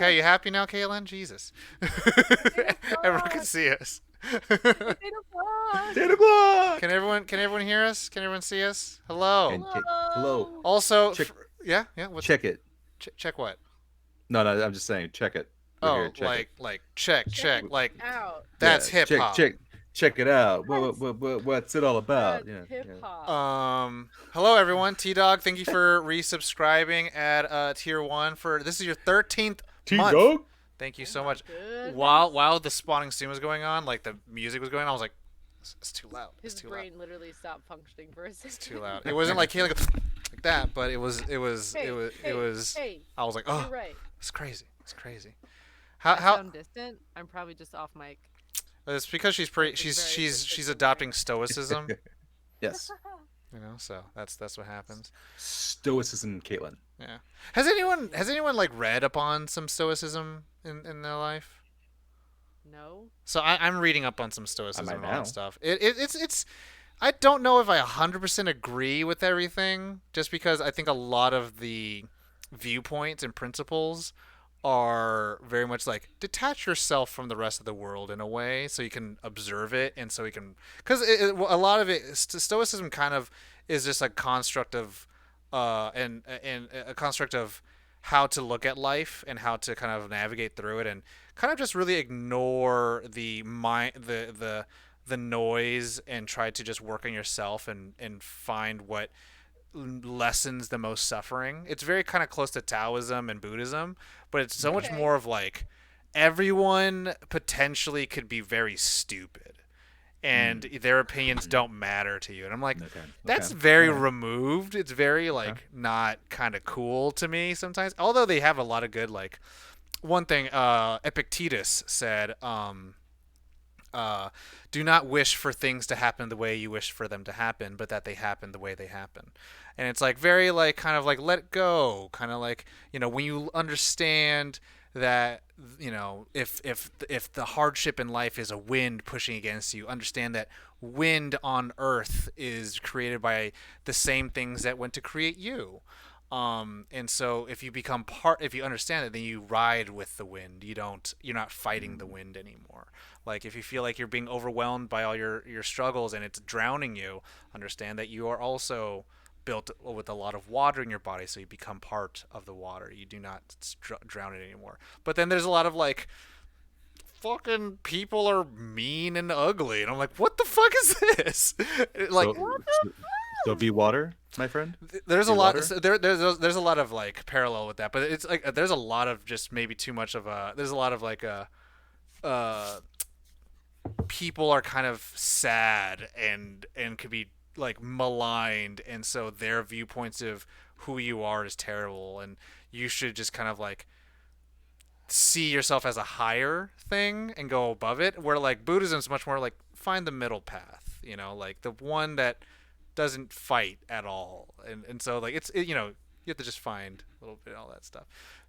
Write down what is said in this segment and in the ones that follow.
Okay, you happy now, Caitlin? Jesus. Everyone can see us. Data Plus. Santa Claus. Can everyone hear us? Can everyone see us? Hello. Hello. Hello. Also, Check yeah. What's check it. check what? No, no, I'm just saying, check it. We're here. Oh, Check it. like check Check check it like out. that's Yeah, hip hop. check it out. That's What's it all about? that's Yeah, hip yeah. hop. Hello everyone. T Dog, thank you for resubscribing at tier 1 for this is your 13th T month. Dog. Thank you Oh so my much. goodness. While the spawning scene was going on, like the music was going on, I was like, it's too loud. It's His too loud. brain literally stopped functioning for a second. It's too loud. It wasn't like like that, but Hey, it hey, was. hey. I was like, You're oh, right. it's crazy. It's crazy. I How? sound distant. I'm probably just off mic. It's because she's I'm pretty. just She's very she's distant she's from adopting stoicism. Yes. So that's what happens. Stoicism, Caitlin. Yeah. Has anyone like read upon some stoicism in their life? No. So I'm reading up on some I stoicism might and all now. that stuff. It's I don't know if I 100% agree with everything, just because I think a lot of the viewpoints and principles are very much like detach yourself from the rest of the world in a way so you can observe it and so you can because a lot of it stoicism kind of is just a construct of and a construct of how to look at life and how to kind of navigate through it and kind of just really ignore the mind the noise and try to just work on yourself and find what lessens the most suffering. It's very kind of close to Taoism and Buddhism, but it's so much Okay. more of like everyone potentially could be very stupid and their opinions don't matter to you. And I'm like, Okay. that's Okay. very All right. removed. It's very Okay. like not kind of cool to me sometimes. Although they have a lot of good like one thing Epictetus said do not wish for things to happen the way you wish for them to happen, but that they happen the way they happen. And it's like very like kind of like let go, kind of like when you understand that if the hardship in life is a wind pushing against you, understand that wind on Earth is created by the same things that went to create you. And so if you understand it, then you ride with the wind. You're not fighting the wind anymore. Like if you feel like you're being overwhelmed by all your struggles and it's drowning you, understand that you are also built with a lot of water in your body, so you become part of the water. You do not drown it anymore. But then there's a lot of like fucking people are mean and ugly, and I'm like, what the fuck is this? Like So, so, so be water, my friend. there's a Be lot water. there's a lot of like parallel with that, but it's like there's a lot of just maybe too much of a there's a lot of like a uh people are kind of sad and could be like maligned, and so their viewpoints of who you are is terrible, and you should just kind of like see yourself as a higher thing and go above it, where like Buddhism's much more like find the middle path, like the one that doesn't fight at all, and so like you have to just find a little bit of all that stuff.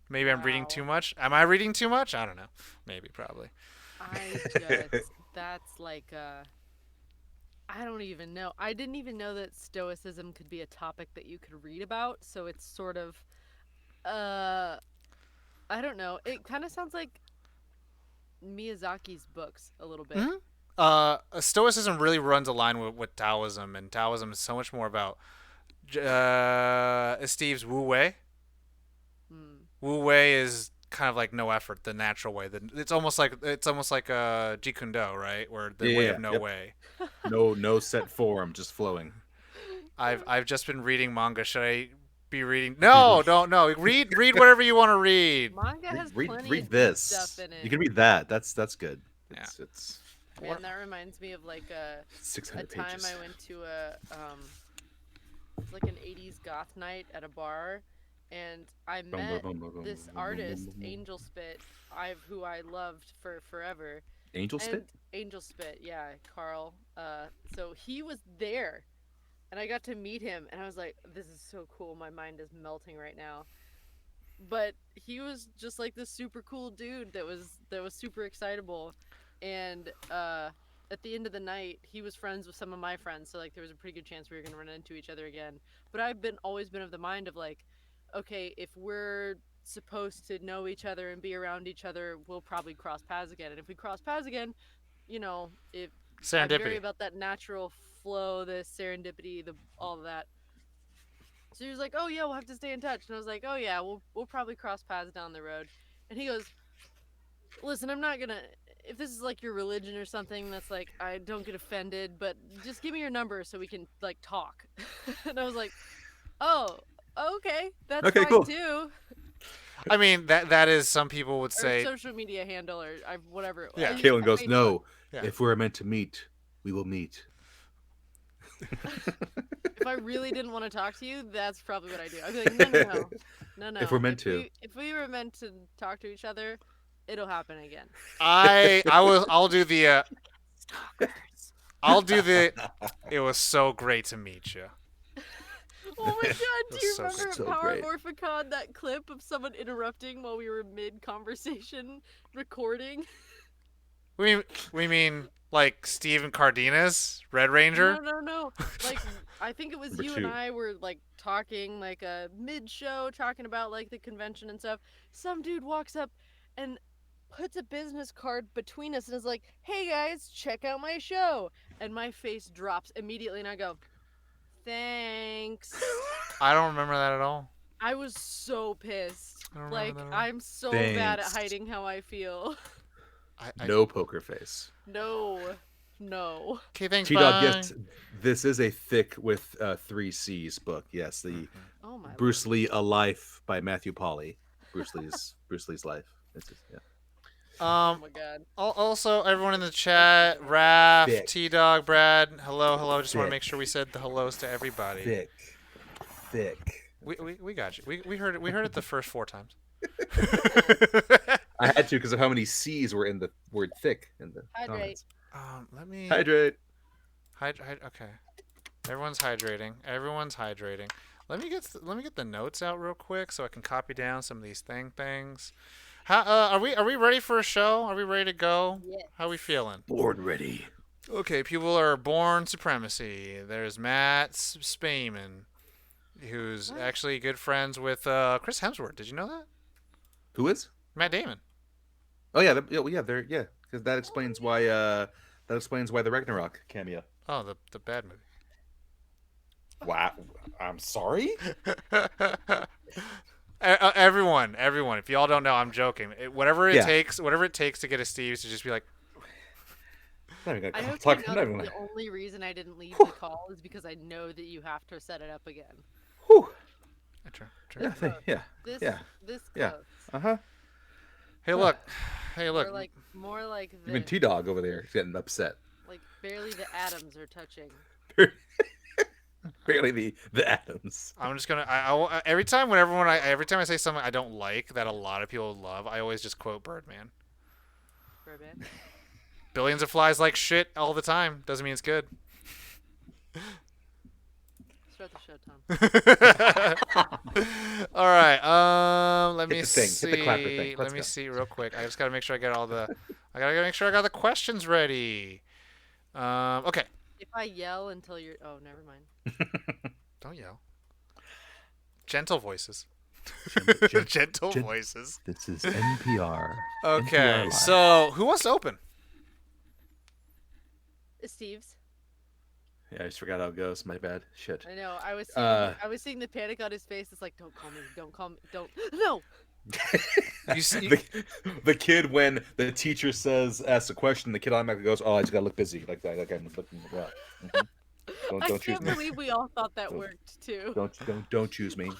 Maybe I'm reading too Wow. much. Am I reading too much? I don't know. Maybe, probably. I just that's like I don't even know. I didn't even know that stoicism could be a topic that you could read about, so it's sort of uh I don't know. It kind of sounds like Miyazaki's books a little bit. Hmm. Stoicism really runs a line with Taoism, and Taoism is so much more about Steve's Wu Wei. Hmm. Wu Wei is kind of like no effort, the natural way. It's almost like Jeet Kune Do, right? Where the Yeah, way yeah. of no Yep. way. No set form, just flowing. I've just been reading manga. Should I be reading? No, don't no. Read whatever you want to read. Manga has plenty Read of deep stuff this. in You it. can read that. That's good. Yeah. It's Man, that reminds me of like a 600 time pages. I went to it's like an 80s goth night at a bar, and I met this artist, Angel Spit, who I loved for forever. Angel And spit. Angel Spit, yeah, Carl. So he was there, and I got to meet him, and I was like, this is so cool. My mind is melting right now. But he was just like this super cool dude that was super excitable, and at the end of the night, he was friends with some of my friends, so like there was a pretty good chance we were gonna run into each other again. But I've been always been of the mind of like, okay, if we're supposed to know each other and be around each other, we'll probably cross paths again. And if we cross paths again, if I'm very Serendipity. about that natural flow, the serendipity, all of that. So he was like, "Oh yeah, we'll have to stay in touch." And I was like, "Oh yeah, we'll probably cross paths down the road." And he goes, "Listen, I'm not gonna. If this is like your religion or something, that's like I don't get offended, but just give me your number so we can like talk." And I was like, "Oh, okay, that's Okay, fine cool. too." I mean, that is, some people would Or say. social media handle or whatever it was. Yeah. Caitlin goes, Facebook. "No, Yeah. if we're meant to meet, we will meet." If I really didn't want to talk to you, that's probably what I do. I'd be like, no. If we're meant to. If we were meant to talk to each other, it'll happen again. I'll do the. I'll do the. It was so great to meet you. Oh my god, do you So remember good. at So Power great. Morphicon that clip of someone interrupting while we were mid-conversation recording? We mean like Steven Cardenas, Red Ranger. No. Like, I think it was Number you two. and I were, like, talking, like, mid-show, talking about, like, the convention and stuff. Some dude walks up and puts a business card between us and is like, "Hey, guys, check out my show." And my face drops immediately, and I go, "Thanks." I don't remember that at all. I was so pissed. I don't remember Like, that at all. I'm so bad at Thanks. hiding how I feel. No poker face. No. Okay, thanks. T-Dog, Bye. yes, this is a thick with 3 C's book. Yes, the Oh my Bruce Lee: A Life by Matthew Polly. Bruce Lee's life. It's just, yeah. Oh my god. Also, everyone in the chat, Raph, Thick. T-Dog, Brad, hello. Just want to Thick. make sure we said the hellos to everybody. Thick. We got you. We heard it. We heard it the first 4 times. I had to because of how many C's were in the word thick in the Hydrate. comments. Let me Hydrate. Okay. Everyone's hydrating. Let me get the notes out real quick so I can copy down some of these things. How are we ready for a show? Are we ready to go? Yes. How we feeling? Board ready. Okay, people are Born Supremacy. There's Matt Spayman, who's actually good friends with Chris Hemsworth. Did you know that? Who is? Matt Damon. Oh yeah, because that explains why the Ragnarok cameo. Oh, the bad movie. Wow, I'm sorry. Everyone, if y'all don't know, I'm joking. Whatever it Yeah. takes to get a Steve to just be like, I'm not even I gonna hope talk. you I'm know not that even the gonna. only reason I didn't leave the call is because I know that you have to set it up again. Whew. True. Yeah. This Yeah. this Yeah. close. Uh-huh. Hey, look. Or like more like Even this. T-Dog over there is getting upset. Like barely the atoms are touching. Barely the atoms. I'm just gonna. every time I say something I don't like that a lot of people love, I always just quote Birdman. Birdman. Billions of flies like shit all the time. Doesn't mean it's good. Start the show, Tom. All right. Let me Hit the thing. see. Hit the clapper thing. Let Let's me go. see real quick. I just gotta make sure I get all the. I gotta make sure I got the questions ready. Okay. If I yell until you're oh, never mind. Don't yell. Gentle voices. Gentle gen- voices. This is NPR. Okay. NPR Live. So who wants to open? Steve's. Yeah, I just forgot how it goes. My bad. Shit. I know. I was seeing the panic on his face. It's like, don't call me. Don't call me. Don't. No. You see. The kid, when the teacher asks a question, the kid automatically goes, "Oh, I just gotta look busy," like that. Like I'm looking. Yeah. Mm-hmm. I Don't choose can't me. believe we all thought that worked too. Don't choose me.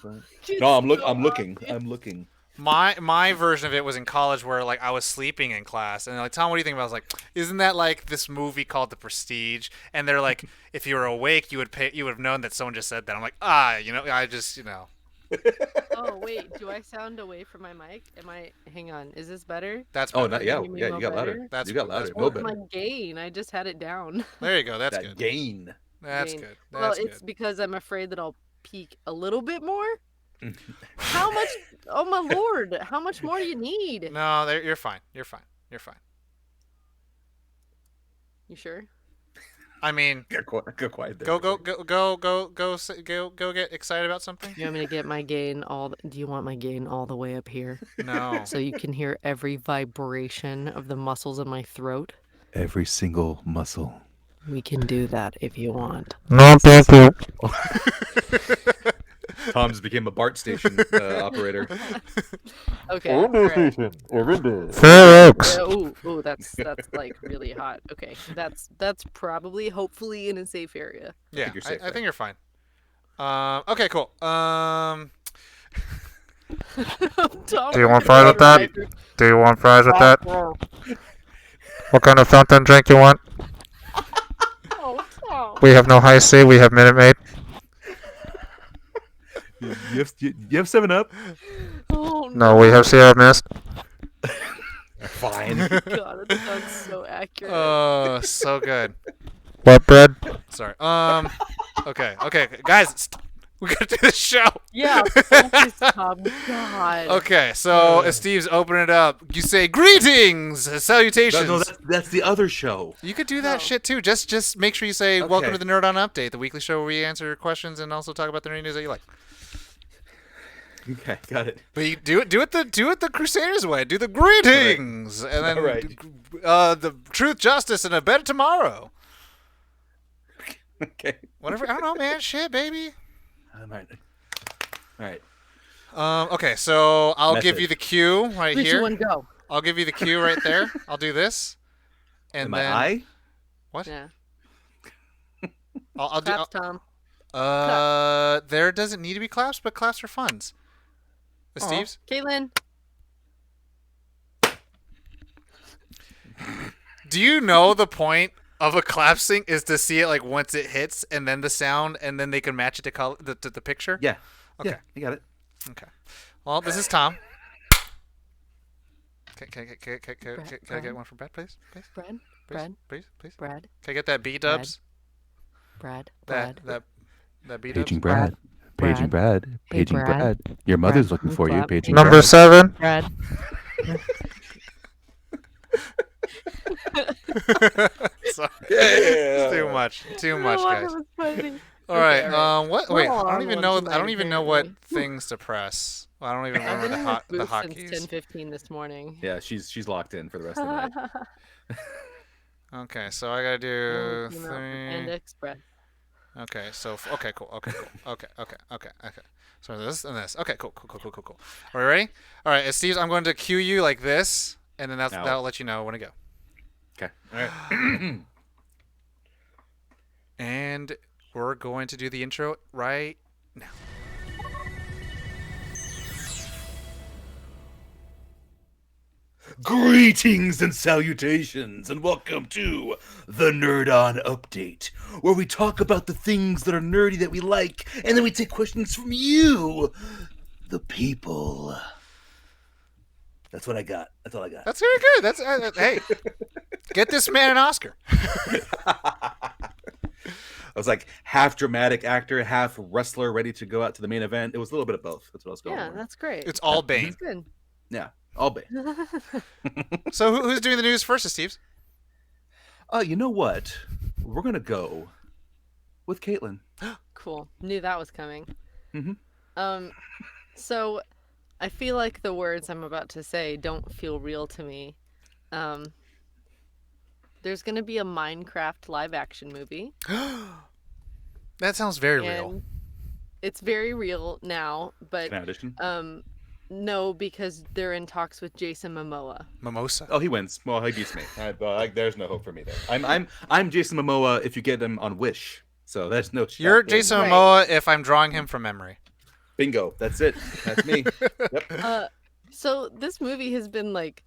It's No, I'm so looking. obvious. I'm looking. My version of it was in college where like I was sleeping in class and they're like, Tom, what do you think about it? I was like, isn't that like this movie called The Prestige? And they're like, if you were awake, you would have known that someone just said that. I'm like, I just. Oh wait, do I sound away from my mic? Hang on, is this better? That's Oh, better. yeah, Can you yeah. go You got louder. better? That's You got that's louder. Well, No my better. gain, I just had it down. There you go. That's That good. gain. That's Gain. good. Well, That's it's good. because I'm afraid that I'll peak a little bit more. How much? Oh my lord! How much more do you need? No, you're fine. You're fine. You sure? I mean, Go quiet there. go get excited about something. You want me to get my gain do you want my gain all the way up here? No. So you can hear every vibration of the muscles in my throat? Every single muscle. We can do that if you want. No, thank you. Tom just became a BART station operator. Okay. All right. Ooh, that's like really hot. Okay, that's probably hopefully in a safe area. Yeah, you're safe, I think you're fine. Okay, cool. Do you want fries with that? Do you want fries with that? What kind of fountain drink you want? We have no high C. We have Minute Maid. You have 7-Up? Oh, No, we have Sierra Mist. Fine. God, it sounds so accurate. Oh, so good. What bread? Sorry. Okay, guys, we gotta do the show. Yeah, focus, Tom. God. Okay, so as Steve's opening it up, you say greetings, salutations. No, that's the other show. You could do that shit too. Just make sure you say welcome to the Nerd On Update, the weekly show where we answer questions and also talk about the nerdy news that you like. Okay, got it. But you do it the Crusaders way. Do the greetings, and then the truth, justice, and a better tomorrow. Okay. Whatever. I don't know, man. Shit, baby. All right. Okay, so I'll Method. give you the cue right Three, here. two, one, go. I'll give you the cue right there. I'll do this, and Am then I? what? Yeah. I'll do. Claps, Tom. There doesn't need to be claps, but claps are funs. The Steves. Caitlin. Do you know the point of a clap sync is to see it like once it hits, and then the sound, and then they can match it to color the picture? Yeah. Okay. Yeah, you got it. Okay. Well, this is Tom. Can I get one for Brad, please? Brad. Please. Brad. Can I get that B dubs? Brad. That B dubs. Paging Brad. Paging Brad. Hey, Paging Brad. Brad. Your mother's Brad, looking for you. clap. Paging Number Brad. 7. Brad. Sorry. Yeah. Too much, guys. Funny. All right. Okay, What? We're Wait. all I don't on even one know. tonight, I don't even know what apparently. things to press. Well, I don't even I've remember been in the this booth since hotkeys. 10:15 this morning. Yeah, she's locked in for the rest of the night. Okay, so I gotta do Email 3. and Express. Okay, so okay, cool. Okay. So this and this. Okay, cool. Are we ready? All right, Steve, I'm going to cue you like this, and then that'll let you know when to go. Okay. All right. And we're going to do the intro right now. Greetings and salutations, and welcome to the Nerd On Update, where we talk about the things that are nerdy that we like, and then we take questions from you, the people. That's what I got. That's all I got. That's very good. That's hey, get this man an Oscar. I was like half dramatic actor, half wrestler, ready to go out to the main event. It was a little bit of both. That's what I was going Yeah, for. that's great. It's all Bane. That's good. Yeah, all Bay. So who's doing the news first, Steve? You know what? We're gonna go with Caitlin. Cool. Knew that was coming. Mhm. So I feel like the words I'm about to say don't feel real to me. There's gonna be a Minecraft live action movie. That sounds very real. And it's very real now, but Can I audition? no, because they're in talks with Jason Momoa. Mimosa. Oh, he wins. Well, he beats me. There's no hope for me there. I'm Jason Momoa if you get him on Wish. So that's no shot. You're Jason Right. Momoa if I'm drawing him from memory. Bingo. That's it. That's me. Yep. So this movie has been like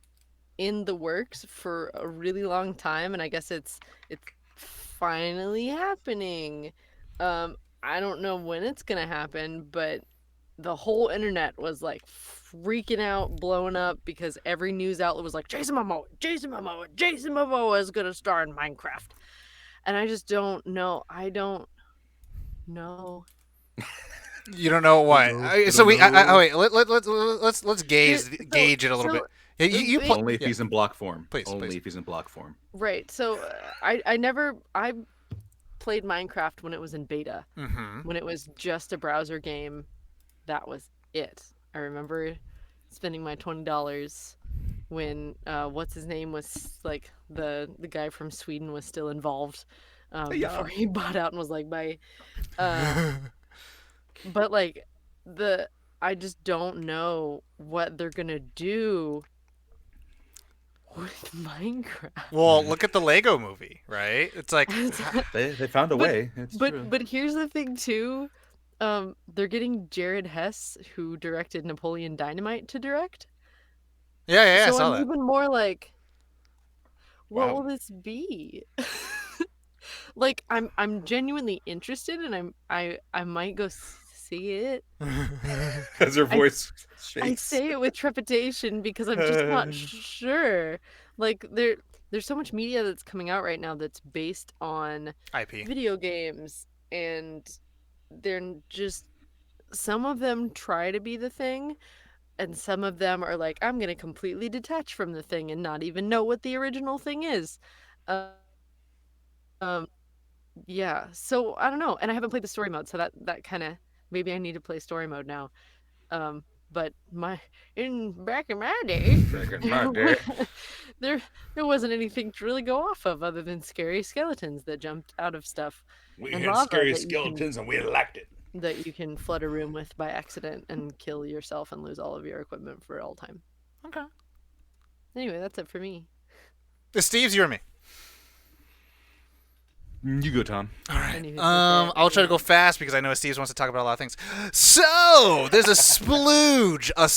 in the works for a really long time, and I guess it's finally happening. I don't know when it's gonna happen, but the whole internet was like freaking out, blowing up because every news outlet was like, Jason Momoa is gonna star in Minecraft. And I just don't know. I don't know. You don't know what. So wait. Let's gauge Dude, gauge it a little so- bit. You Wait. Only if he's in block form. Please, Only please. if he's in block form. Right. So I played Minecraft when it was in beta. Mm-hmm. When it was just a browser game, that was it. I remember spending my $20 when what's his name was like the guy from Sweden was still involved before he bought out and was like bye. But like I just don't know what they're gonna do with Minecraft. Well, look at the Lego movie, right? It's like They found a way. It's true. But here's the thing too. They're getting Jared Hess, who directed Napoleon Dynamite, to direct. yeah, I So saw I'm that. even more like, what Wow. will this be? Like I'm genuinely interested, and I might go see it. As her voice I shakes. say it with trepidation because I'm just not sure. Like there's so much media that's coming out right now that's based on IP. video games, and they're just, some of them try to be the thing, and some of them are like, I'm gonna completely detach from the thing and not even know what the original thing is. Um, yeah. So I don't know, and I haven't played the story mode, so that kind of, maybe I need to play story mode now. But back in my day, Back in my day. there there wasn't anything to really go off of other than scary skeletons that jumped out of stuff. We And had lava scary that you can- skeletons and we liked it. that you can flood a room with by accident and kill yourself and lose all of your equipment for all time. Okay. Anyway, that's it for me. Steve's, you or me? You go, Tom. All right. Anywho, I'll try to go fast because I know Steve wants to talk about a lot of things. So there's a splooge of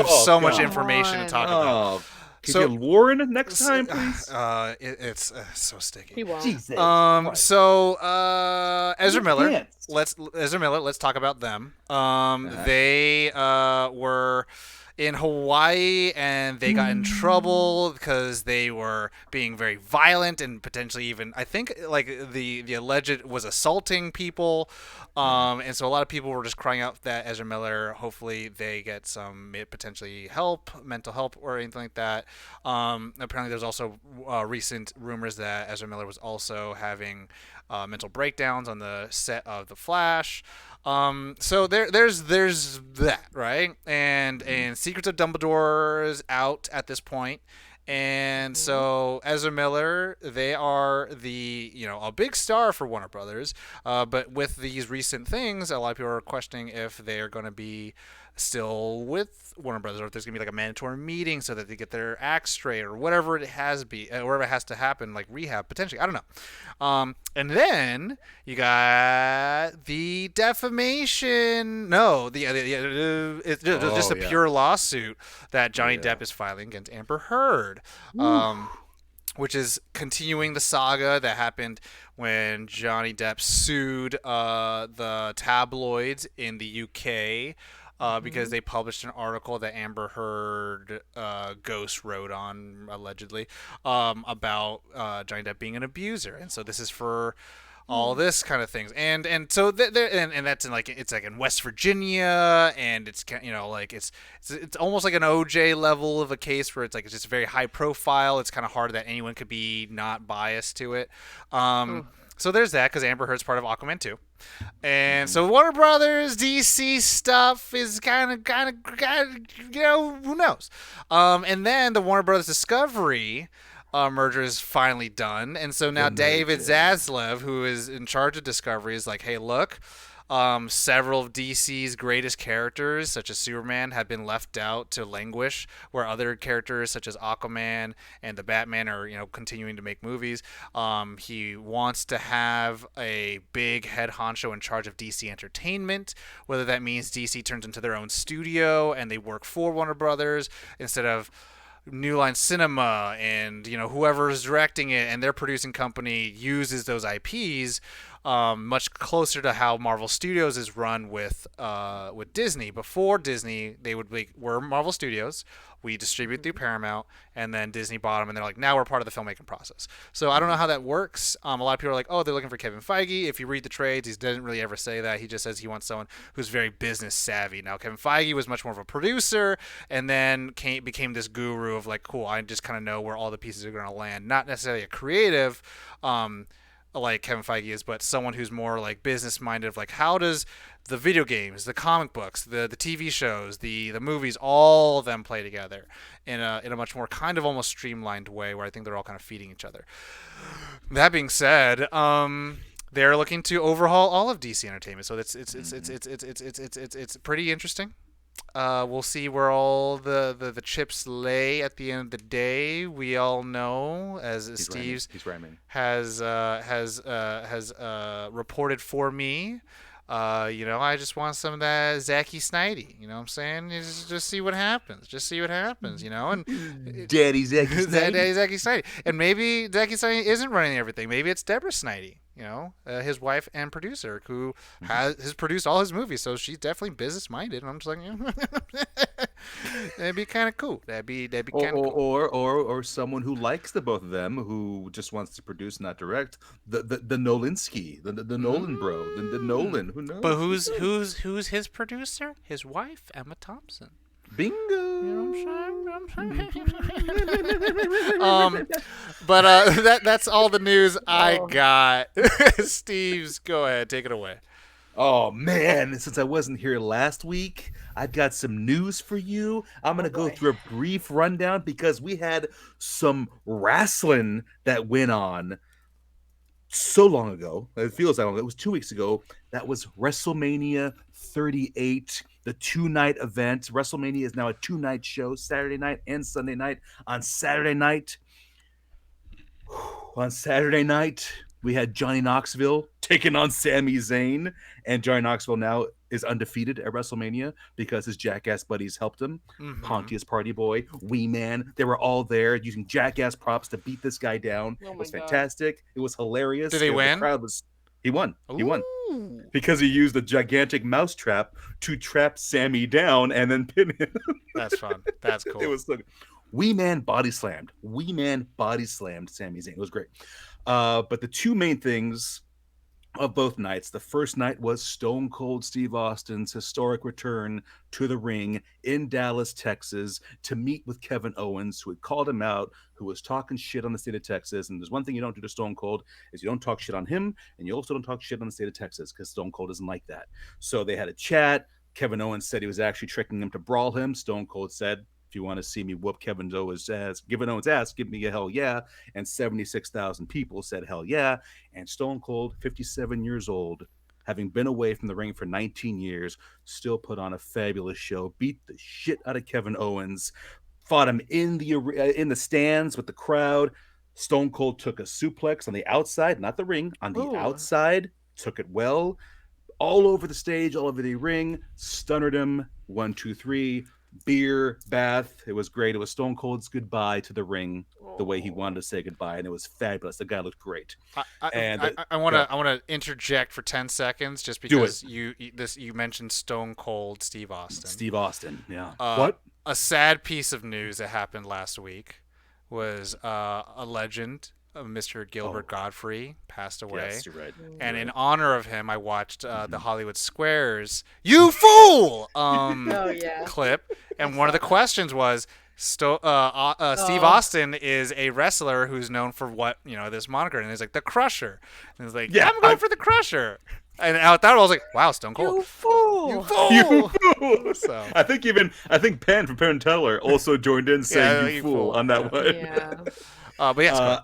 Oh, so much God. information to talk about. Oh, can So- you Lauren next time, please? It's so sticky. He won't. Jesus. Ezra Miller. can't. Let's talk about them. They were in Hawaii and they got in trouble because they were being very violent and potentially even, I think, like the alleged was assaulting people. And so a lot of people were just crying out that Ezra Miller, hopefully they get some potentially help, mental help or anything like that. Apparently there's also recent rumors that Ezra Miller was also having mental breakdowns on the set of The Flash. So there's that, right? And Secrets of Dumbledore is out at this point. And so Ezra Miller, they are a big star for Warner Brothers. But with these recent things, a lot of people are questioning if they are going to be still with Warner Brothers, or if there's gonna be like a mandatory meeting so that they get their act straight, or whatever it has to happen, like rehab potentially. I don't know. And then you got the defamation. No, it's just a pure lawsuit that Johnny Depp is filing against Amber Heard. Which is continuing the saga that happened when Johnny Depp sued the tabloids in the UK because they published an article that Amber Heard ghost wrote on, allegedly, about Johnny Depp being an abuser. And so this is for all this kind of things, and so and that's in it's like in West Virginia, and it's it's almost like an OJ level of a case where it's just very high profile. It's kind of hard that anyone could be not biased to it. So there's that, because Amber Heard's part of Aquaman 2. And so Warner Brothers, DC stuff is kind of, who knows? And then the Warner Brothers Discovery merger is finally done. And so now David Zaslav, who is in charge of Discovery, is like, hey, look, several of DC's greatest characters, such as Superman, have been left out to languish, where other characters such as Aquaman and the Batman are, continuing to make movies. He wants to have a big head honcho in charge of DC Entertainment, whether that means DC turns into their own studio and they work for Warner Brothers instead of New Line Cinema, and whoever is directing it and their producing company uses those IPs, much closer to how Marvel Studios is run with Disney. Before Disney, they would be, we're Marvel Studios, we distribute through Paramount, and then Disney bought them, and they're like, now we're part of the filmmaking process. So I don't know how that works. A lot of people are like, oh, they're looking for Kevin Feige. If you read the trades, he doesn't really ever say that. He just says he wants someone who's very business savvy. Now, Kevin Feige was much more of a producer, and then became this guru of like, cool, I just kind of know where all the pieces are going to land. Not necessarily a creative like Kevin Feige is, but someone who's more like business minded. Of like, how does the video games, the comic books, the TV shows, the movies, all of them play together in a much more kind of almost streamlined way, where I think they're all kind of feeding each other. That being said, they're looking to overhaul all of DC Entertainment, so it's pretty interesting. We'll see where all the chips lay at the end of the day. We all know, as Steve's He's rhyming. has reported for me. I just want some of that Zacky Snidey. You know what I'm saying? Just see what happens. Just see what happens. And Daddy Zacky Snidey. Daddy Zacky Snidey. And maybe Zacky Snidey isn't running everything. Maybe it's Deborah Snidey. His wife and producer, who has produced all his movies. So she's definitely business minded. And I'm just like, that'd be kind of cool. That'd be kind of cool. Or someone who likes the both of them, who just wants to produce, not direct. The Nolinsky, the Nolan bro, the Nolan. Who knows? But who's his producer? His wife, Emma Thompson. Bingo. You know what I'm saying? That's all the news I got. Steve's, go ahead, take it away. Oh man, since I wasn't here last week, I've got some news for you. I'm gonna go through a brief rundown because we had some wrestling that went on so long ago. It feels that long. It was 2 weeks ago. That was WrestleMania 38, the 2-night event. WrestleMania is now a 2-night show, Saturday night and Sunday night. On Saturday night, we had Johnny Knoxville taking on Sami Zayn, and Johnny Knoxville now is undefeated at WrestleMania because his jackass buddies helped him. Pontius Party Boy, Wee Man, they were all there using jackass props to beat this guy down. It was fantastic. It was hilarious. Did they win? He won. Ooh. He won because he used a gigantic mouse trap to trap Sammy down and then pin him. That's fun. That's cool. It was Wee Man body slammed. Wee Man body slammed Sami Zayn. It was great. But the two main things of both nights, the first night was Stone Cold Steve Austin's historic return to the ring in Dallas, Texas, to meet with Kevin Owens, who had called him out, who was talking shit on the state of Texas. And there's one thing you don't do to Stone Cold is you don't talk shit on him, and you also don't talk shit on the state of Texas, because Stone Cold doesn't like that. So they had a chat. Kevin Owens said he was actually tricking him to brawl him. Stone Cold said, if you want to see me whoop Kevin Owens' ass, give me a hell yeah. And 76,000 people said hell yeah. And Stone Cold, 57 years old, having been away from the ring for 19 years, still put on a fabulous show, beat the shit out of Kevin Owens, fought him in the stands with the crowd. Stone Cold took a suplex on the outside, not the ring, on the outside, took it well, all over the stage, all over the ring, stunnered him, 1, 2, 3, beer, bath. It was great. It was Stone Cold's goodbye to the ring, the way he wanted to say goodbye, and it was fabulous. The guy looked great. I want to interject for 10 seconds just because you mentioned Stone Cold Steve Austin. Steve Austin, yeah. What? A sad piece of news that happened last week was a legend, Mr. Gilbert Godfrey, passed away. Yes, you're right. And in honor of him, I watched the Hollywood Squares "You Fool" clip, and one of the questions was, Steve Austin is a wrestler who's known for what, this moniker, and he's like the Crusher, and he's like, yeah, I'm going for the Crusher. And I thought, I was like, wow, Stone Cold. You fool! You fool! You fool! So. I think Penn from Penn and Teller also joined in saying you fool on that one. Yeah. But yes.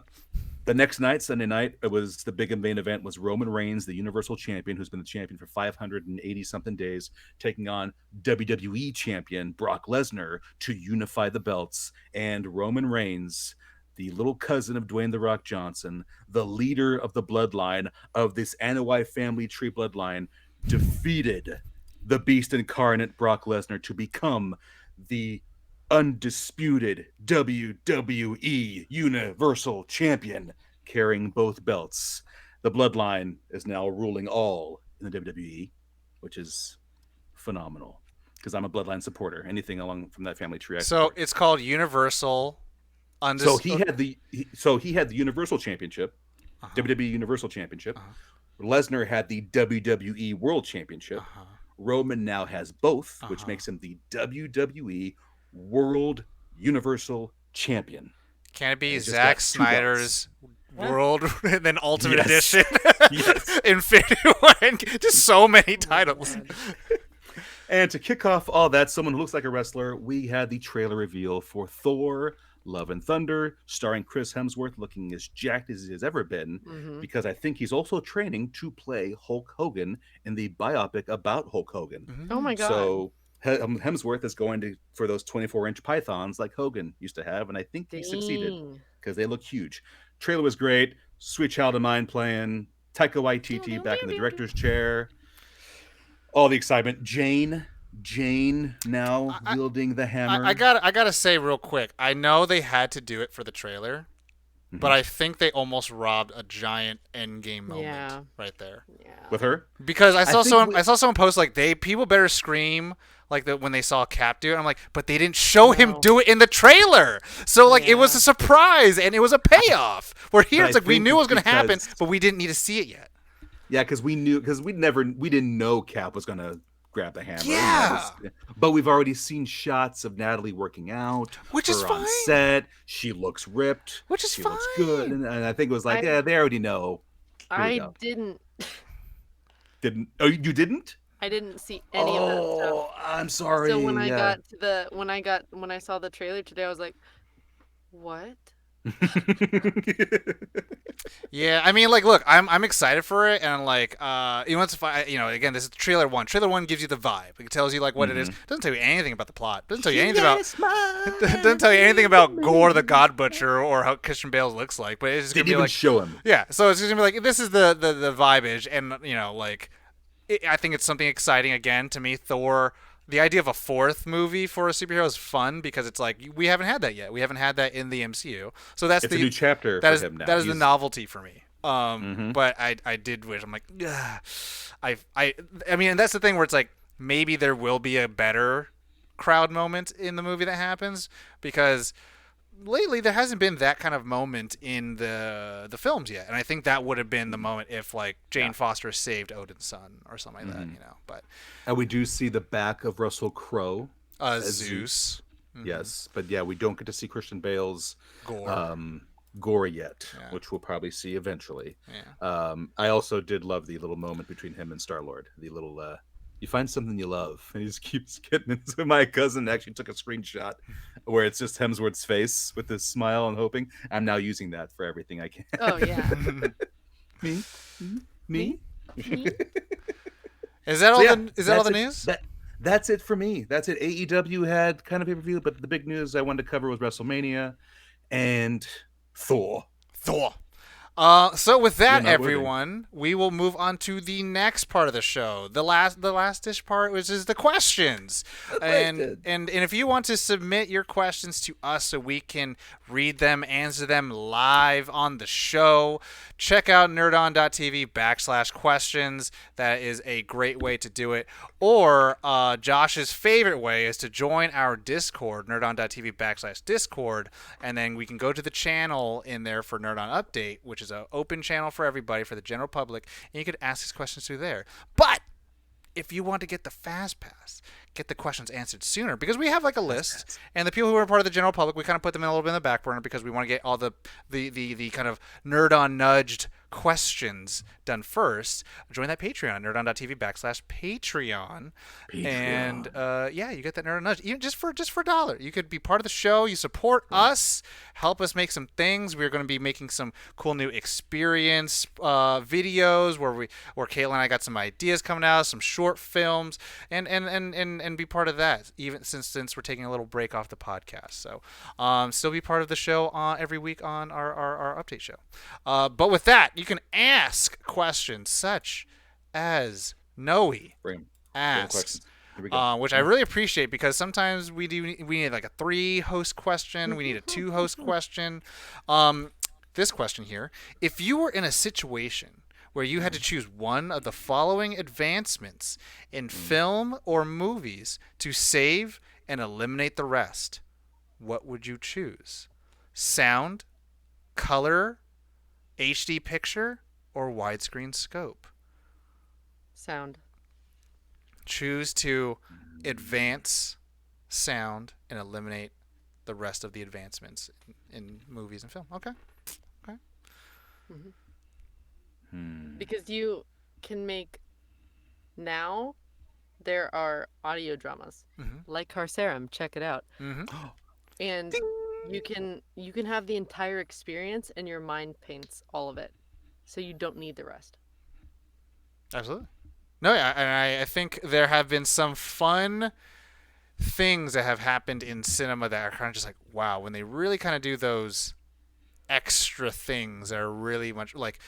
The next night, Sunday night, it was the big main event was Roman Reigns, the Universal Champion, who's been the champion for 580-something days, taking on WWE Champion Brock Lesnar to unify the belts. And Roman Reigns, the little cousin of Dwayne "The Rock" Johnson, the leader of the bloodline of this Anoa'i family tree bloodline, defeated the Beast Incarnate Brock Lesnar to become the undisputed WWE Universal Champion, carrying both belts. The bloodline is now ruling all in the WWE, which is phenomenal because I'm a bloodline supporter. Anything along from that family tree. So it's called Universal. So he had the Universal Championship, WWE Universal Championship. Lesnar had the WWE World Championship. Roman now has both, which makes him the WWE World Universal Champion. Can it be Zack Snyder's World, and then Ultimate Yes. Edition, Yes. Infinity One, just so many titles. God. And to kick off all that, someone who looks like a wrestler, we had the trailer reveal for Thor: Love and Thunder, starring Chris Hemsworth, looking as jacked as he has ever been, because I think he's also training to play Hulk Hogan in the biopic about Hulk Hogan. Oh my God. So Hemsworth is going to for those 24-inch pythons like Hogan used to have, and I think he succeeded Dang. because they look huge. Trailer was great. Sweet Child of Mine playing. Taika Waititi back in the director's chair. All the excitement. Jane now wielding the hammer. I gotta say real quick. I know they had to do it for the trailer, but I think they almost robbed a giant endgame moment right there. Yeah. With her? Because I saw think someone post like people better scream like when they saw Cap do it. I'm like, but they didn't show him do it in the trailer, so like it was a surprise and it was a payoff. Where here it's like we knew it was gonna happen, but we didn't need to see it yet. Yeah, because we didn't know Cap was gonna grab the hammer. Yeah. But we've already seen shots of Natalie working out, which is her fine. On set, she looks ripped, which is she fine. Looks good, and I think it was like, they already know. I didn't. Oh, you didn't? I didn't see any of that stuff. Oh, I'm sorry. So when I saw the trailer today, I was like, "What?" Yeah, I mean, like, look, I'm excited for it, and like, again, this is trailer one. Trailer one gives you the vibe. It tells you like what it is. It doesn't tell you anything about the plot. It doesn't tell you anything doesn't tell you anything about Gore the God Butcher or how Christian Bale looks like. But it's just gonna be like show him. Yeah, so it's just gonna be like this is the vibe-age, and I think it's something exciting again to me. Thor. The idea of a fourth movie for a superhero is fun because it's like we haven't had that yet. We haven't had that in the MCU, so that's a new chapter for him now. That is the novelty for me. But I did wish. I'm like, I mean, and that's the thing where it's like maybe there will be a better crowd moment in the movie that happens because lately there hasn't been that kind of moment in the films yet, and I think that would have been the moment if like Jane Foster saved Odin's son or something like that, But and we do see the back of Russell Crowe as Zeus. Yes, but yeah, we don't get to see Christian Bale's Gore yet, which we'll probably see eventually. Yeah. I also did love the little moment between him and Star-Lord. The little you find something you love, and he just keeps getting into. My cousin actually took a screenshot where it's just Hemsworth's face with his smile and hoping. I'm now using that for everything I can. Oh yeah. Me. Is that all? All the news? That's it for me. That's it. AEW had kind of pay-per-view, but the big news I wanted to cover was WrestleMania and Thor. So with that, everyone, we will move on to the next part of the show, the last-ish part, which is the questions. And if you want to submit your questions to us so we can read them, answer them live on the show, check out nerdon.tv/questions. That is a great way to do it. Or Josh's favorite way is to join our Discord, nerdon.tv/Discord, and then we can go to the channel in there for Nerd On Update, which is an open channel for everybody, for the general public, and you could ask these questions through there. But if you want to get the fast pass, get the questions answered sooner, because we have like a list, and the people who are part of the general public, we kind of put them in a little bit in the back burner because we want to get all the kind of Nerd On nudged questions done first. Join that Patreon, nerdon.tv/Patreon. And you get that Nerd On nudge even just for $1. You could be part of the show. You support us, help us make some things. We're going to be making some cool new experience videos where Kayla and I got some ideas coming out, some short films, and be part of that. Even since we're taking a little break off the podcast, so still be part of the show every week on our update show. But with that, you can ask questions such as Noe asks, which I really appreciate because sometimes we need like a 3-host question, we need a 2-host question. This question here: if you were in a situation where you had to choose one of the following advancements in film or movies to save and eliminate the rest, what would you choose? Sound, color, HD picture, or widescreen scope? Sound. Choose to advance sound and eliminate the rest of the advancements in movies and film. Okay. Mhm. Hmm. Because you can make now there are audio dramas Mm-hmm. like Carcerum, check it out. Mm-hmm. And Ding! you can have the entire experience and your mind paints all of it. So you don't need the rest. Absolutely. No, yeah, and I think there have been some fun things that have happened in cinema that are kind of just like, wow, when they really kind of do those extra things that are really much like,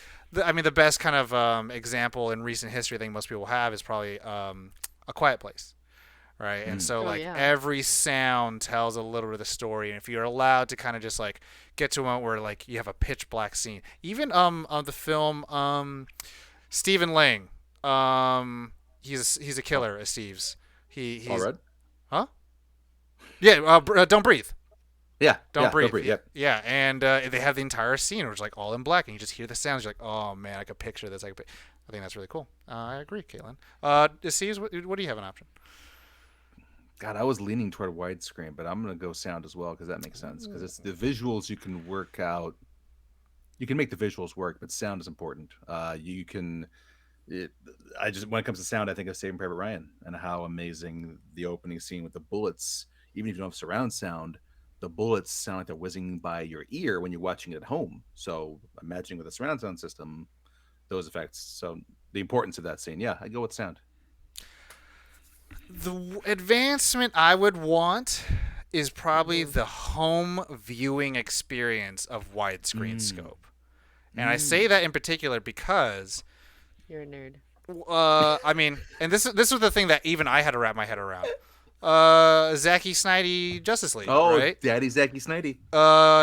I mean, the best kind of example in recent history I think most people have is probably A Quiet Place. Right, and Hmm. so Oh like yeah. every sound tells a little bit of the story, and if you're allowed to kind of just like get to a moment where like you have a pitch black scene, even on the film Stephen Lang, he's a Oh, killer, Steve's. all He's red? huh? Yeah, Don't Breathe. Yeah, Don't yeah. Don't Breathe. breathe. Yep. Yeah, and they have the entire scene, which is like all in black, and you just hear the sounds. You're like, oh man, I could picture this. I think that's really cool. I agree, Caitlin. Steve's, what do you have an option? God, I was leaning toward widescreen, but I'm gonna go sound as well because that makes sense. Because it's the visuals you can work out. You can make the visuals work, but sound is important. You can. It, I just when it comes to sound, I think of Saving Private Ryan and how amazing the opening scene with the bullets. Even if you don't have surround sound, the bullets sound like they're whizzing by your ear when you're watching it at home. So imagining with a surround sound system, those effects. So the importance of that scene. Yeah, I go with sound. The advancement I would want is probably Hmm. the home viewing experience of widescreen Mm. scope. And I say Mm. that in particular because You're a nerd. I mean, and this was the thing that even I had to wrap my head around. Zacky Snidey Justice League, Oh, right? Daddy Zacky Snidey.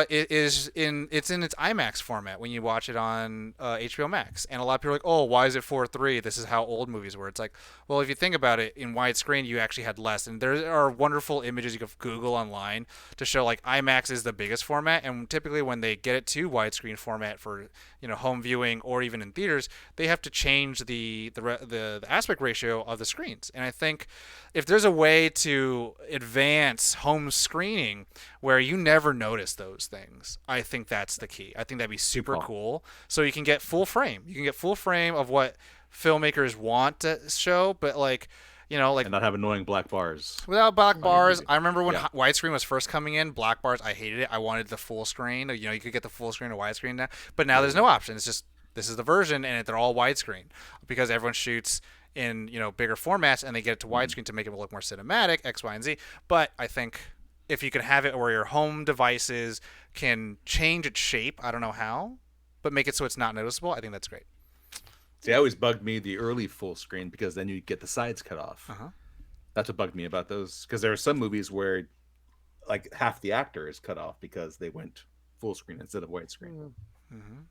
It's in its IMAX format when you watch it on HBO Max, and a lot of people are like, oh, why is it 4:3? This is how old movies were. It's like, well, if you think about it, in widescreen you actually had less, and there are wonderful images you can Google online to show like IMAX is the biggest format, and typically when they get it to widescreen format for home viewing or even in theaters, they have to change the aspect ratio of the screens, and I think if there's a way to advance home screening where you never notice those things, I think that's the key. I think that'd be Good super call. cool. So you can get full frame. You can get full frame of what filmmakers want to show, but like And not have annoying black bars without black on your bars. TV. I remember when Yeah. widescreen was first coming in, black bars. I hated it. I wanted the full screen. You could get the full screen or widescreen now, but now there's no option. It's just this is the version, and they're all widescreen because everyone shoots in bigger formats, and they get it to Mm-hmm. widescreen to make it look more cinematic, X, Y, and Z. But I think if you can have it where your home devices can change its shape, I don't know how, but make it so it's not noticeable. I think that's great. See, I always bugged me the early full screen because then you get the sides cut Uh off. huh. That's what bugged me about those. Because there are some movies where like half the actor is cut off because they went full screen instead of widescreen. Mm. Mm-hmm.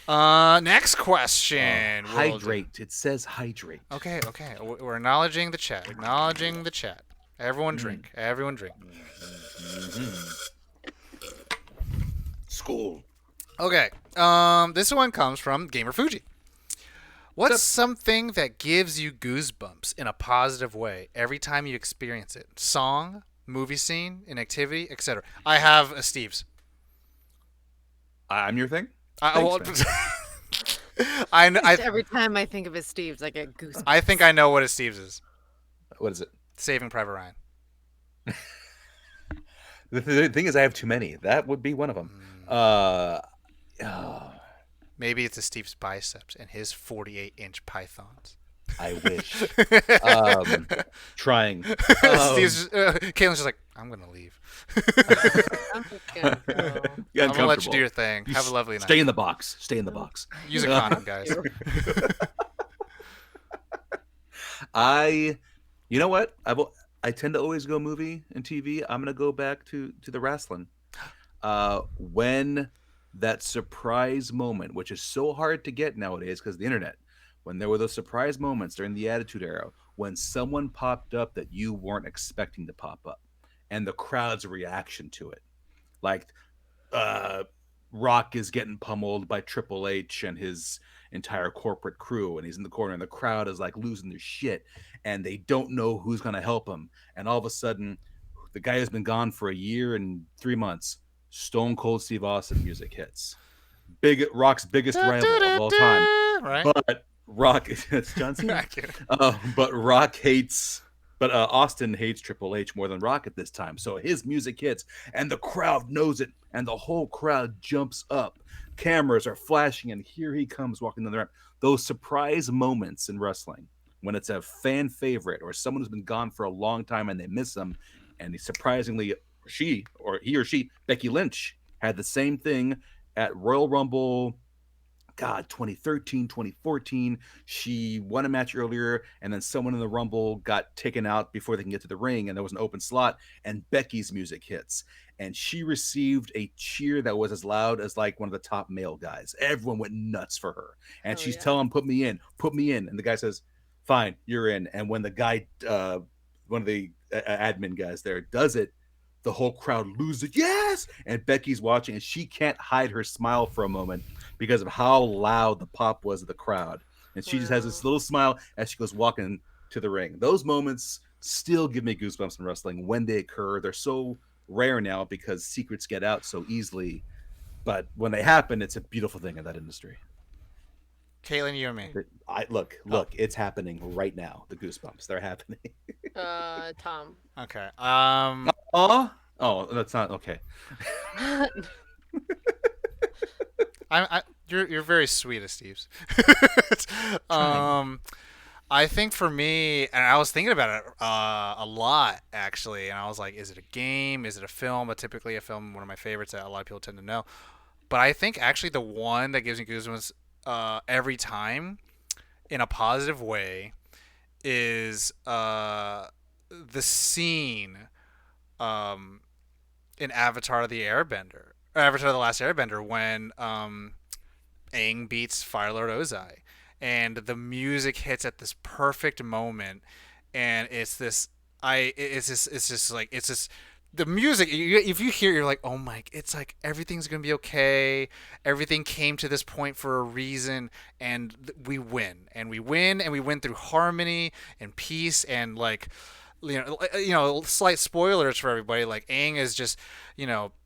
So, next question. We'll do. Hydrate. It says hydrate. Okay, okay. We're acknowledging the chat. Acknowledging the chat. Everyone Mm. drink. Everyone drink. Mhm. School. Okay. This one comes from Gamer Fuji. What's What's something that gives you goosebumps in a positive way every time you experience it? Song, movie scene, an activity, etc. I have a Steve's. I'm your thing. I, Thanks, well, man. I Just every time I think of his Steve's, I get goosebumps. I think I know what a Steve's is. What is it? Saving Private Ryan. The thing is, I have too many. That would be one of them. Oh, Maybe it's a Steve's biceps and his 48-inch pythons. I wish. Trying. Steve's Caitlin's just like, I'm gonna leave. I'm just gonna go. Yeah, I'm gonna let you uncomfortable. do your thing. Have a lovely Stay night. in the box. Stay in the box. Use a condom, guys. I, you know what? I tend to always go movie and TV. I'm gonna go back to the wrestling. When that surprise moment, which is so hard to get nowadays because of the internet, when there were those surprise moments during the Attitude Era, when someone popped up that you weren't expecting to pop up, and the crowd's reaction to it, like uh, Rock is getting pummeled by Triple H and his entire corporate crew, and he's in the corner, and the crowd is like losing their shit, and they don't know who's gonna help him, and all of a sudden, the guy has been gone for a year and 3 months. Stone Cold Steve Austin music hits. Rock's biggest Da, rival da, of da, all time. da, right? But Rock, it's John Cena. But Rock hates, but Austin hates Triple H more than Rock at this time. So his music hits, and the crowd knows it, and the whole crowd jumps up. Cameras are flashing, and here he comes walking down the ramp. Those surprise moments in wrestling, when it's a fan favorite or someone who's been gone for a long time and they miss him, and he surprisingly, he or she, Becky Lynch, had the same thing at Royal Rumble, God, 2013, 2014. She won a match earlier, and then someone in the Rumble got taken out before they can get to the ring, and there was an open slot, and Becky's music hits. And she received a cheer that was as loud as like one of the top male guys. Everyone went nuts for her. And she's telling him, put me in, put me in. And the guy says, fine, you're in. And when the guy, one of the admin guys there does it, the whole crowd loses. Yes! And Becky's watching, and she can't hide her smile for a moment because of how loud the pop was of the crowd. And she just has this little smile as she goes walking to the ring. Those moments still give me goosebumps in wrestling when they occur. They're so rare now because secrets get out so easily. But when they happen, it's a beautiful thing in that industry. Caitlin, you and me. Look, it's happening right now. The goosebumps, they're happening. Tom. Okay. Oh, that's not okay. You're very sweet, Steve's. I think for me, and I was thinking about it a lot actually, and I was like, is it a game? Is it a film? But typically a film, one of my favorites that a lot of people tend to know. But I think actually the one that gives me goosebumps every time, in a positive way, is the scene in Avatar the Last Airbender, when Aang beats Fire Lord Ozai, and the music hits at this perfect moment, and it's this the music, if you hear it, you're like, oh my, it's like everything's gonna be okay, everything came to this point for a reason, and we win, and we win, and we win through harmony and peace, and like, slight spoilers for everybody, like Aang is just,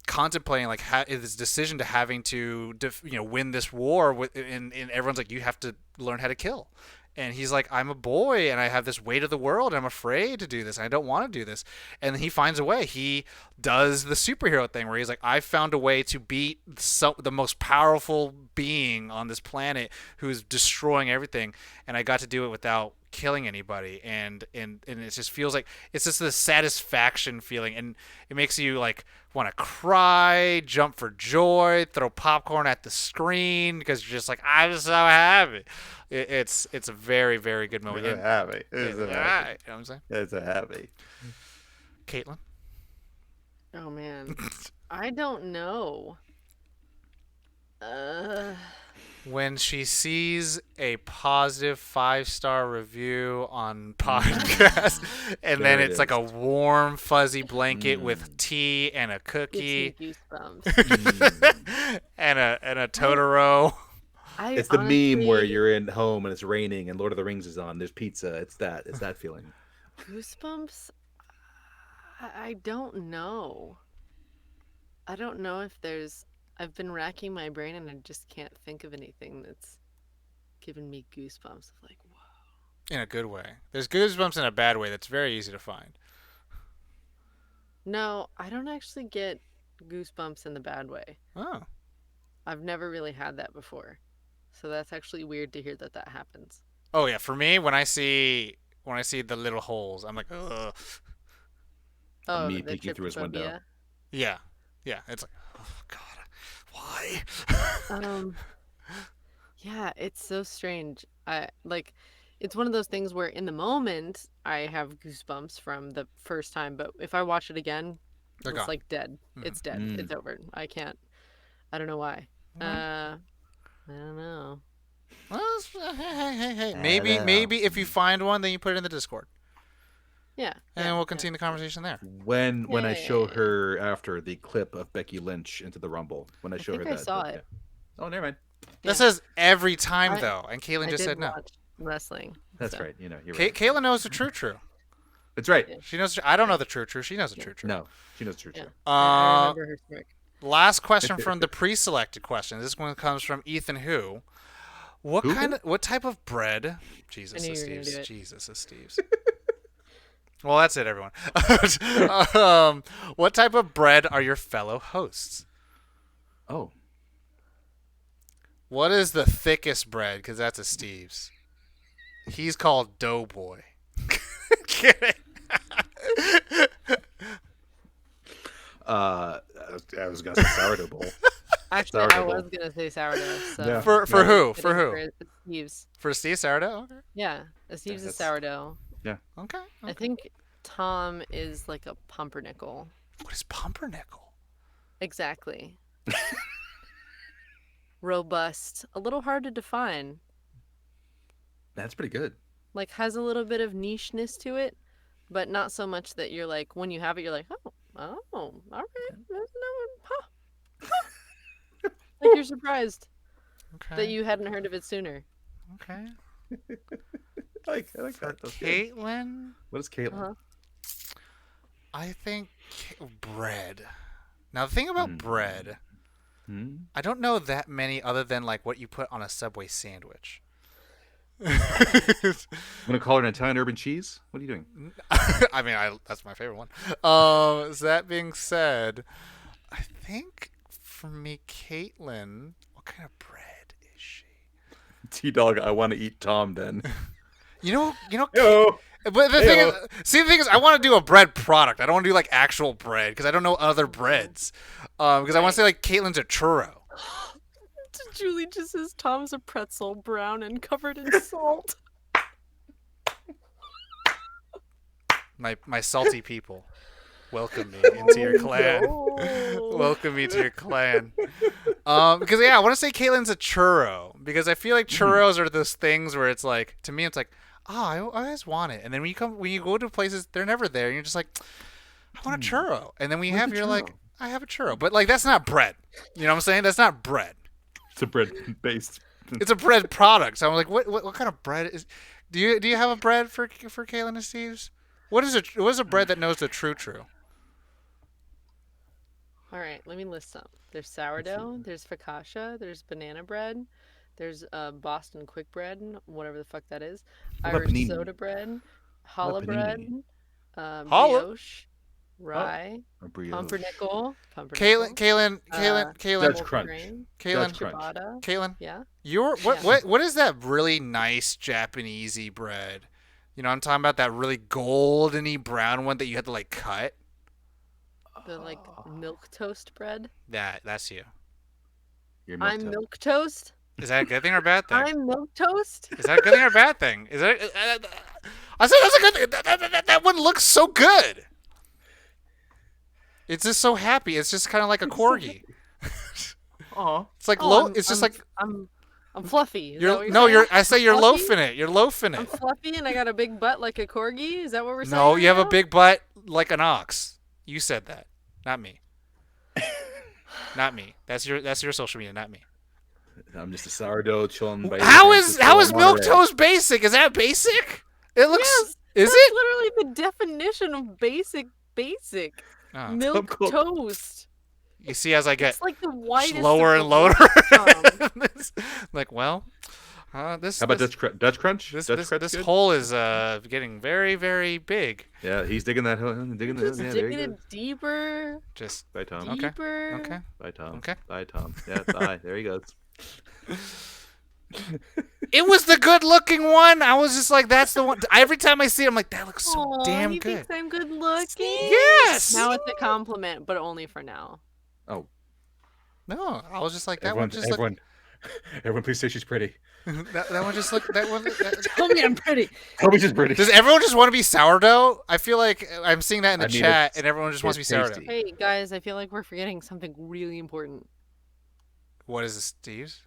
contemplating like his decision to having to win this war and everyone's like, you have to learn how to kill. And he's like, I'm a boy and I have this weight of the world and I'm afraid to do this. I don't want to do this. And then he finds a way. He does the superhero thing where he's like, I found a way to beat the most powerful being on this planet who's destroying everything. And I got to do it without killing anybody. And it just feels like it's just this satisfaction feeling. And it makes you like want to cry, jump for joy, throw popcorn at the screen because you're just like, I'm so happy. It's a very, very good moment. It's happy. You know what I'm saying? It's a happy. Caitlin? Oh man, I don't know. When she sees a positive 5-star review on podcast, and then it's like a warm, fuzzy blanket with tea and a cookie, Gives me goosebumps. and a Totoro. It's the meme where you're in home and it's raining and Lord of the Rings is on. There's pizza. It's that feeling. Goosebumps? I don't know. I don't know if there's... I've been racking my brain and I just can't think of anything that's given me goosebumps. Of like, whoa. In a good way. There's goosebumps in a bad way that's very easy to find. No, I don't actually get goosebumps in the bad way. Oh. I've never really had that before. So that's actually weird to hear that happens. Oh yeah, for me, when I see the little holes, I'm like, ugh. Oh, me peeking through his window. Yeah, it's like, oh god, why? Yeah, it's so strange. It's one of those things where in the moment I have goosebumps from the first time, but if I watch it again, They're it's gone. like dead. Mhm. It's dead. It's over. I don't know why. I don't know. Well, hey. Maybe if you find one, then you put it in the Discord. Yeah. And then we'll continue the conversation there. When I show her after the clip of Becky Lynch into the Rumble, when I show her I that. saw it. Yeah. Oh, never mind. This is every time though, and Caitlin just said no. Watch wrestling. That's so. right. You're right. Caitlin knows the true. That's right. Yeah. She knows. I don't know the true. She knows the true. No, she knows true. Yeah. I remember her smirk. Last question from the pre-selected question. This one comes from Ethan Who. What type of bread? Jesus, I knew it's you were gonna Steve's. do it. Jesus, it's Steve's. Well, that's it, everyone. What type of bread are your fellow hosts? Oh. What is the thickest bread? Because that's a Steve's. He's called Doughboy. Kidding. I was gonna say sourdough bowl. Actually, Sourdough I bowl. was gonna say sourdough. So Yeah. For who? For who? For Steve's. For Steve sourdough? Okay. Yeah, a Steve's is that's- sourdough. Okay. I think Tom is like a pumpernickel. What is pumpernickel? Exactly. Robust, a little hard to define. That's pretty good. Like has a little bit of nicheness to it, but not so much that you're like when you have it, you're like, all right, there's no one. Like you're surprised Okay. that you hadn't heard of it sooner. Okay. I like For that. That's good. Caitlin, What is Caitlin? Uh-huh. I think bread. Now the thing about bread, Hmm? I don't know that many other than like what you put on a Subway sandwich. I'm gonna call her an Italian urban cheese. What are you doing? I mean, that's my favorite one. So that being said, I think for me, Caitlin, what kind of bread is she? T-Dog, I want to eat Tom then. You know. Yo. But the thing is, I want to do a bread product. I don't want to do like actual bread because I don't know other breads. Because I want to say like Caitlin's a churro. Julie just says Tom's a pretzel, brown and covered in salt. My salty people, welcome me into your clan. Welcome me to your clan. Because I want to say Caitlin's a churro because I feel like churros are those things where it's like to me it's like I always want it, and then when you go to places they're never there, and you're just like I want a churro, and then when you have it, you're like I have a churro, but like that's not bread. You know what I'm saying? That's not bread. It's a bread based. It's a bread product. So I'm like, what kind of bread is? Do you have a bread for Caitlin and Steve's? What is a bread that knows the true? All right, let me list some. There's sourdough, there's focaccia, there's banana bread, there's Boston quick bread, whatever the fuck that is, What about Irish panini? soda bread, challah about bread, panini? Challah? brioche, rye, Or brioche. pumpernickel, Caitlin, Judge Crunch. grain, Caitlin, Judge Crunch. ciabatta. Caitlin. Yeah. What is that really nice Japanesey bread? You know, I'm talking about that really goldeny brown one that you had to like cut. The like milk toast bread. That's you. Your I'm toast. milk toast. Is that a good thing or a bad thing? I'm milk toast. Is that a good thing or a bad thing? Is that? I said that's a good thing. That one looks so good. It's just so happy. It's just kind of like a corgi. Aw. It's like Oh, it's just like I'm fluffy. Is that what you're saying? I say you're Fluffy? loafing it. You're loafing I'm it. fluffy and I got a big butt like a corgi. Is that what we're saying? No, you have a right now? big butt like an ox. You said that, not me. Not me. That's your social media, not me. I'm just a sourdough chilling. By How is milk Monterey. toast basic? Is that basic? It looks. Yes, Is that's it? literally the definition of basic. Oh. Milk Cool. toast. You see, as I get It's like the whitest. slower of and the lower. white. Like, well, this. How about this, Dutch Crunch? this Dutch this, Crunch this good? hole is getting very very big. Yeah, he's digging that hole. Digging Just that. Yeah, there digging you it go. deeper, Just Bye, Tom. Okay. deeper. okay. Bye, Tom. Okay. Bye, Tom. Yeah, bye. There he goes. It was the good looking one. I was just like, that's the one. Every time I see it, I'm like, that looks so Aw, damn he good. thinks I'm good looking. Yes. Now it's a compliment, but only for now. Oh, No, I was just like that everyone, one. Just everyone, everyone, please say she's pretty. that one just looked. That one. Tell me I'm pretty. Tell me she's pretty. Does everyone just want to be sourdough? I feel like I'm seeing that in the I mean, chat, it's- and everyone just wants to be it's sourdough. tasty. Hey guys, I feel like we're forgetting something really important. What is this, Steve's?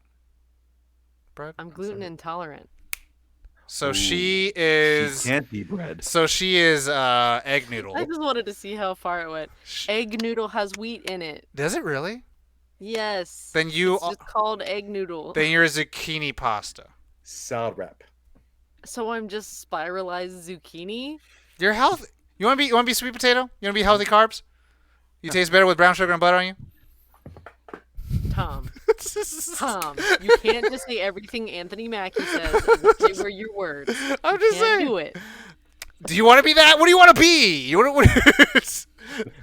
Bread? I'm gluten intolerant. So Ooh. she is. She can't be bread. So she is egg noodle. I just wanted to see how far it went. Egg noodle has wheat in it. Does it really? Yes. Then you. It's just called egg noodle. Then you're zucchini pasta. Salad wrap. So I'm just spiralized zucchini. You're healthy. You want to be sweet potato? You want to be healthy carbs? You taste better with brown sugar and butter on you? Tom, you can't just say everything Anthony Mackie says and they were your words. I'm You just can't saying. do it. Do you want to be that? What do you want to be? You want to,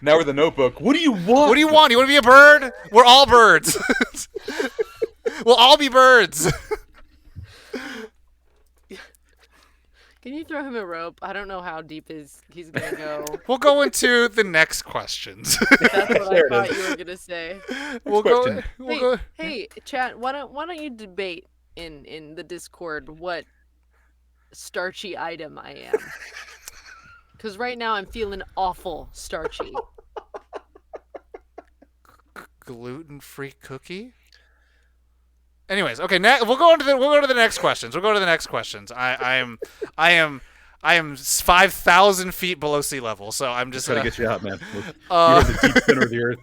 Now we're the Notebook. What do you want? what do you want? You want to be a bird? We're all birds. We'll all be birds. Can you throw him a rope? I don't know how deep he's gonna go. We'll go into the next questions. That's what There I it thought is. you were gonna say. We'll question. go. We'll go. Hey, chat. Why don't you debate in the Discord what starchy item I am? Because right now I'm feeling awful starchy. Gluten-free cookie. Anyways, okay. We'll go to the next questions. I am 5,000 feet below sea level, so I'm just Trying to get you out, man. You're in the deep center of the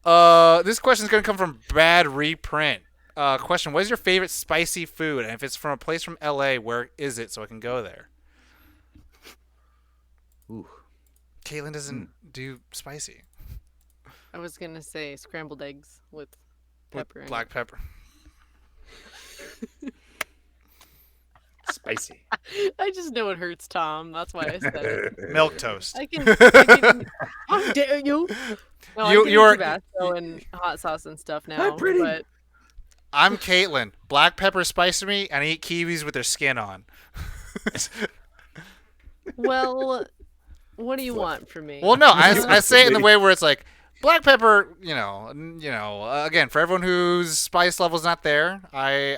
earth. This question is going to come from Bad Reprint. Question: what is your favorite spicy food? And if it's from a place from LA, where is it so I can go there? Ooh. Caitlin doesn't do spicy. I was gonna say scrambled eggs with pepper. With in black pepper. Spicy. it. I just know it hurts Tom. That's why I said it. Milk toast. I can how dare you? No, You're- I'm Tabasco and hot sauce and stuff now. Hi, pretty. But I'm Caitlin. Black pepper spicy me, and I eat kiwis with their skin on. well, what do you want from me? Well, no, I say it in the way where it's like black pepper. Again, for everyone whose spice level's not there, I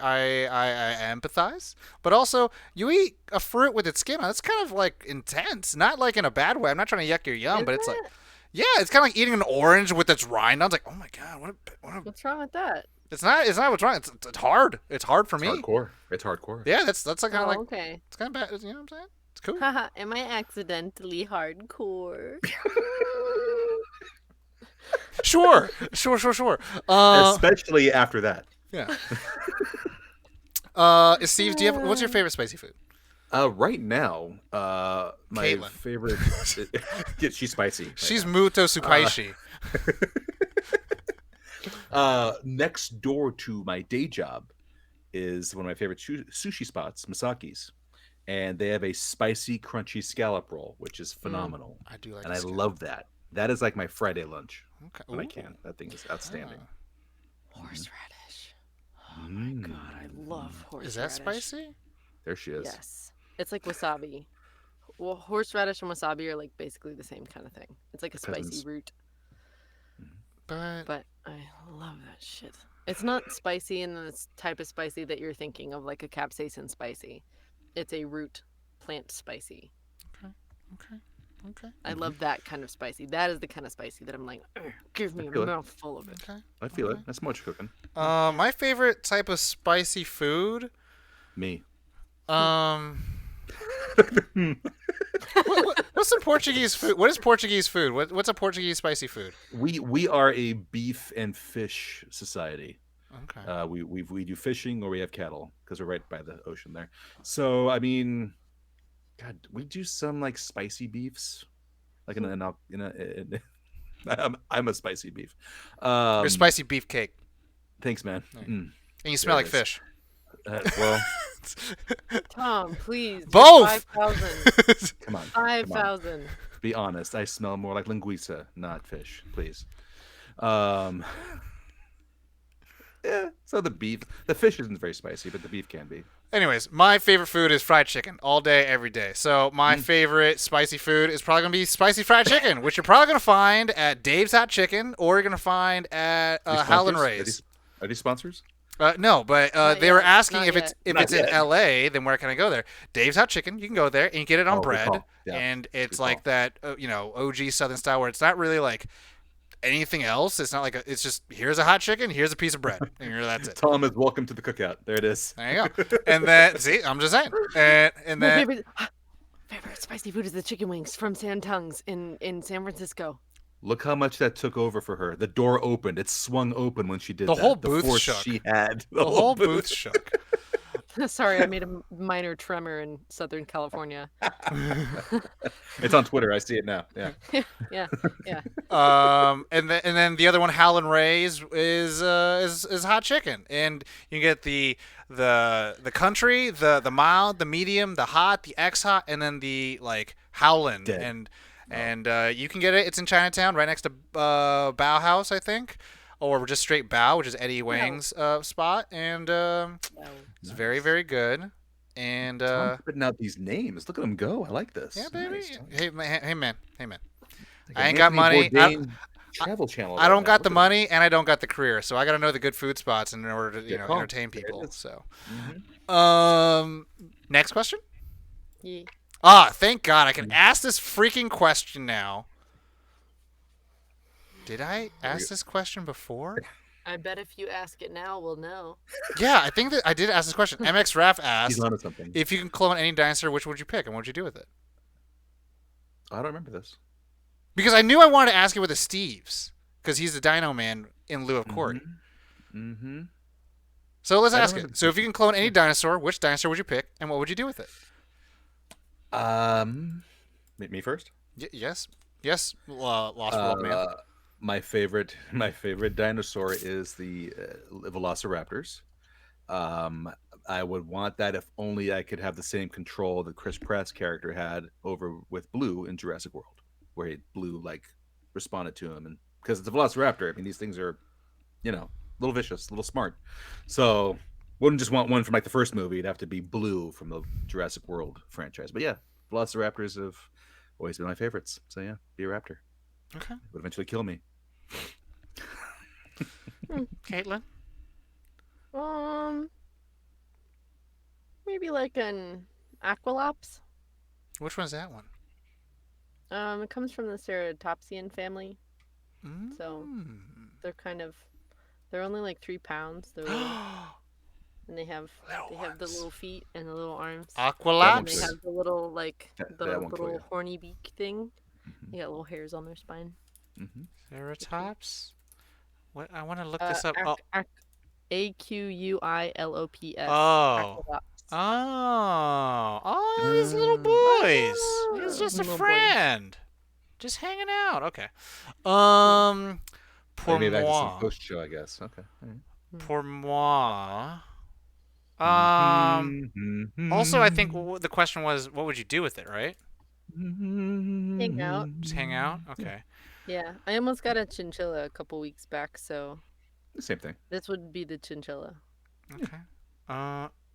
empathize. But also, you eat a fruit with its skin on. It's kind of like intense, not like in a bad way. I'm not trying to yuck your yum, Is but it's it? like, yeah, it's kind of like eating an orange with its rind on. It's like, oh my god, what a What's wrong with that? It's not what's wrong. It's hard. It's hard for me. Hardcore. It's hardcore. Yeah, that's like kind of like Okay. it's kind of bad. You know what I'm saying? It's cool. Haha, am I accidentally hardcore? Sure. Especially after that. Yeah. Steve, do you have what's your favorite spicy food? Right now, my Caitlin. favorite. Yeah, she's spicy. right She's now. Muto Supaishi. Next door to my day job is one of my favorite sushi spots, Masaki's, and they have a spicy, crunchy scallop roll, which is phenomenal. I do like and the I scallop. love that. That is like my Friday lunch Okay. when I Ooh. can. That thing is outstanding. Horseradish. Oh Mm. my god, I love horseradish. Is that spicy? There she is. Yes. It's like wasabi. Well, horseradish and wasabi are like basically the same kind of thing. It's like a spicy Depends. root. But But I love that shit. It's not spicy in the type of spicy that you're thinking of, like a capsaicin spicy. It's a root plant spicy. okay. I love that kind of spicy. That is the kind of spicy that I'm like, give me a feel it. mouthful of it. Okay. I feel it. That's much cooking. My favorite type of spicy food. Me. What's some Portuguese food? What is Portuguese food? What's a Portuguese spicy food? We are a beef and fish society. Okay. We do fishing or we have cattle because we're right by the ocean there. So I mean, God, we do some like spicy beefs, like I'm a spicy beef. Your spicy beef cake, Thanks, man. Right. Mm. and you smell There like it is. fish. Well, Tom, please. Both! 5,000. come on. 5,000. Be honest. I smell more like linguiça, not fish. Please. Yeah. So the fish isn't very spicy, but the beef can be. Anyways, my favorite food is fried chicken all day, every day. So my favorite spicy food is probably gonna be spicy fried chicken, which you're probably gonna find at Dave's Hot Chicken, or you're gonna find at These Howlin' sponsors? Ray's. Are these sponsors? No, but Not they were yet, asking not if it's Not in yet. LA, then where can I go there? Dave's Hot Chicken, you can go there and you get it on Oh, good bread, call. Yeah, and it's good like call. that, OG Southern style where it's not really like anything else. It's not like it's just here's a hot chicken, here's a piece of bread, and that's it. Tom is welcome to the cookout. There it is. There you go. And then see, I'm just saying, and My then favorite spicy food is the chicken wings from San Tongues in San Francisco. Look how much that took over for her. The door opened. It swung open when she did The that. whole The booth force shook. she had. the whole booth shook. Sorry, I made a minor tremor in Southern California. It's on Twitter. I see it now. Yeah. Yeah, yeah. And then the other one, Howlin' Ray, is hot chicken, and you get the country, the mild, the medium, the hot, the X hot, and then the like Howlin', Dead. and you can get it. It's in Chinatown, right next to Bao House, I think, or just straight Bao, which is Eddie Wang's spot, and it's very very good. And Tom's putting out these names. Look at them go. I like this. yeah, baby. Nice. Hey man. Like I an ain't got Anthony money. Bourdain Travel Channel. I don't right got now. the Look money and I don't got the career, so I got to know the good food spots in order to Good call. entertain There it people. is. So, Mhm. next question. Yeah. Thank God I can ask this freaking question now. Did I ask this question before? I bet if you ask it now, we'll know. Yeah, I think that I did ask this question. MX Raf He's asked, onto something. if you can clone any dinosaur, which would you pick and what would you do with it? I don't remember this. Because I knew I wanted to ask it with the Steves, because he's the Dino Man in lieu of Corey. Mm-hmm. So let's I don't ask remember it. So if you can clone any dinosaur, which dinosaur would you pick, and what would you do with it? Me first. Yes. Lost World Man. My favorite dinosaur is the Velociraptors. I would want that if only I could have the same control that Chris Pratt's character had over with Blue in Jurassic World, where Blue like responded to him, and because it's a Velociraptor, I mean these things are, a little vicious, a little smart. So wouldn't just want one from like the first movie. It'd have to be Blue from the Jurassic World franchise. But yeah, Velociraptors have always been my favorites. So yeah, be a raptor. Okay. It would eventually kill me. Caitlin? Maybe like an Aqualops. Which one's that one? It comes from the Ceratopsian family, so Mm. they're only like 3 pounds. They're little, and they have the little feet and the little arms. And they Aqualops? have the little that won't kill little you. horny beak thing. Mhm. They got little hairs on their spine. Mm-hmm. Ceratops? What? I want to look this up. Aquilops. Oh. Aqualops. Oh, these little boys. He's just a Little boys. friend. Just hanging out. Okay. Pour Maybe back to some moi. post show, I guess. Okay. All right. Pour moi. Mhm. Also, I think the question was, what would you do with it, right? Hang out. Just hang out? Okay. Yeah, I almost got a chinchilla a couple weeks back, so The same thing. this would be the chinchilla. Okay.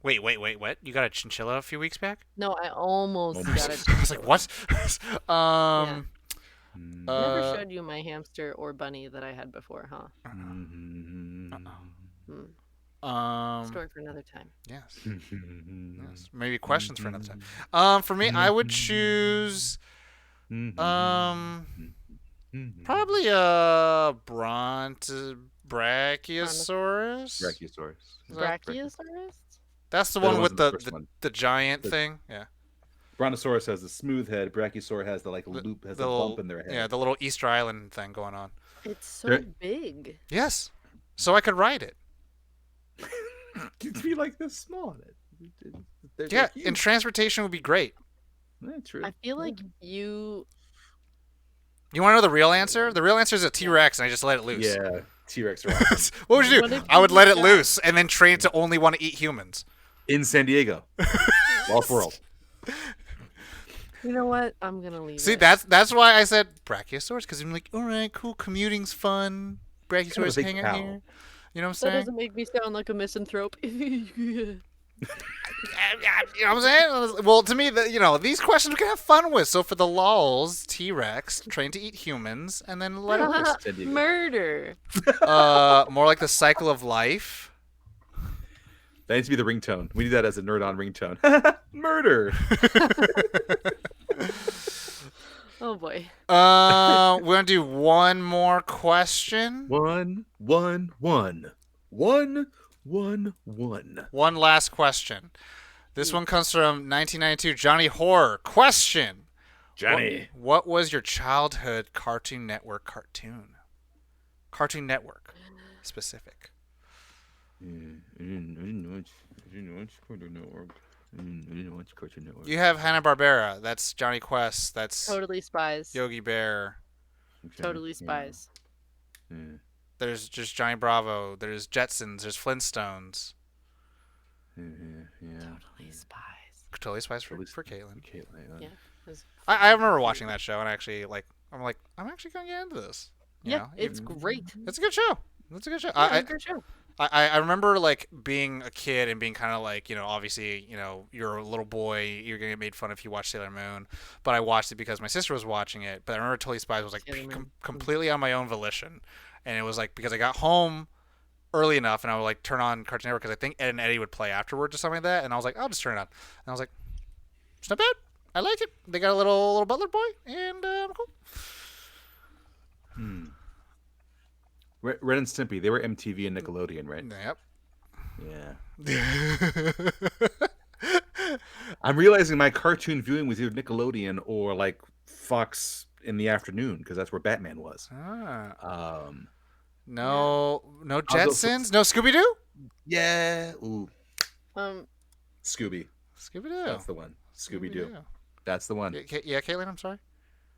Wait, what? You got a chinchilla a few weeks back? No, I almost got a I chinchilla. was like, what? Never showed you my hamster or bunny that I had before, huh? Story for another time. Yes. Maybe questions for another time. For me, I would choose probably a Brachiosaurus. Brachiosaurus. Brachiosaurus? That's the That one with wasn't the first one. the giant The- thing. Yeah. Brontosaurus has the smooth head. Brachiosaur has the loop, has a bump in their head. Yeah, the little Easter Island thing going on. It's so There- big. Yes. So I could ride it. You'd be like this small. They're Yeah, huge. and transportation would be great. Yeah, true. I feel like you. You want to know the real answer? The real answer is a T-Rex, and I just let it loose. Yeah, T-Rex are awesome. What would you What do? if I would you let it got- loose and then train it to only want to eat humans. In San Diego. Lost World. You know what? I'm gonna leave See, it. that's why I said Brachiosaurus, because I'm like, all right, cool, commuting's fun. Brachiosaurus big hanging cow. here. You know what I'm That saying? doesn't make me sound like a misanthrope. You know what I'm saying? Well, to me, these questions we can have fun with. So for the lulz, T-Rex trained to eat humans, and then let it loose. San Diego. Murder. More like the cycle of life. That needs to be the ringtone. We need that as a nerd on ringtone. Murder. Oh boy. We're gonna do one more question. One. One last question. This one comes from 1992. Johnny Horror. Question. Johnny. What was your childhood Cartoon Network cartoon? Cartoon Network specific. Did you watch Cartoon Network? Did you watch Cartoon Network? You have Hanna-Barbera. That's Johnny Quest. That's Totally Spies. Yogi Bear. Okay, Totally Spies. Yeah. There's just Johnny Bravo. There's Jetsons. There's Flintstones. Yeah. Totally Spies. Totally Spies for Totally Caitlin. Caitlin. Yeah. it was I remember fucking watching great. that show and actually I'm actually gonna get into this. You Yeah, know? it's great. It's a good show. It's a good show. Yeah, it's a great show. I remember like being a kid and being kind of like, obviously, you're a little boy, you're gonna get made fun if you watch Sailor Moon, but I watched it because my sister was watching it. But I remember Totally Spies was like Sailor Moon. completely on my own volition, and it was like because I got home early enough and I would like turn on Cartoon Network because I think Ed and Eddie would play afterwards or something like that, and I was like, I'll just turn it on, and I was like, it's not bad. I like it. They got a little butler boy, and I'm cool. Ren and Stimpy, they were MTV and Nickelodeon, right? Yep. Yeah. I'm realizing my cartoon viewing was either Nickelodeon or like Fox in the afternoon because that's where Batman was. No Jetsons, no Scooby Doo. Yeah. Ooh. Scooby. Scooby Doo. That's the one. Scooby Doo. That's the one. Yeah, Caitlin, I'm sorry.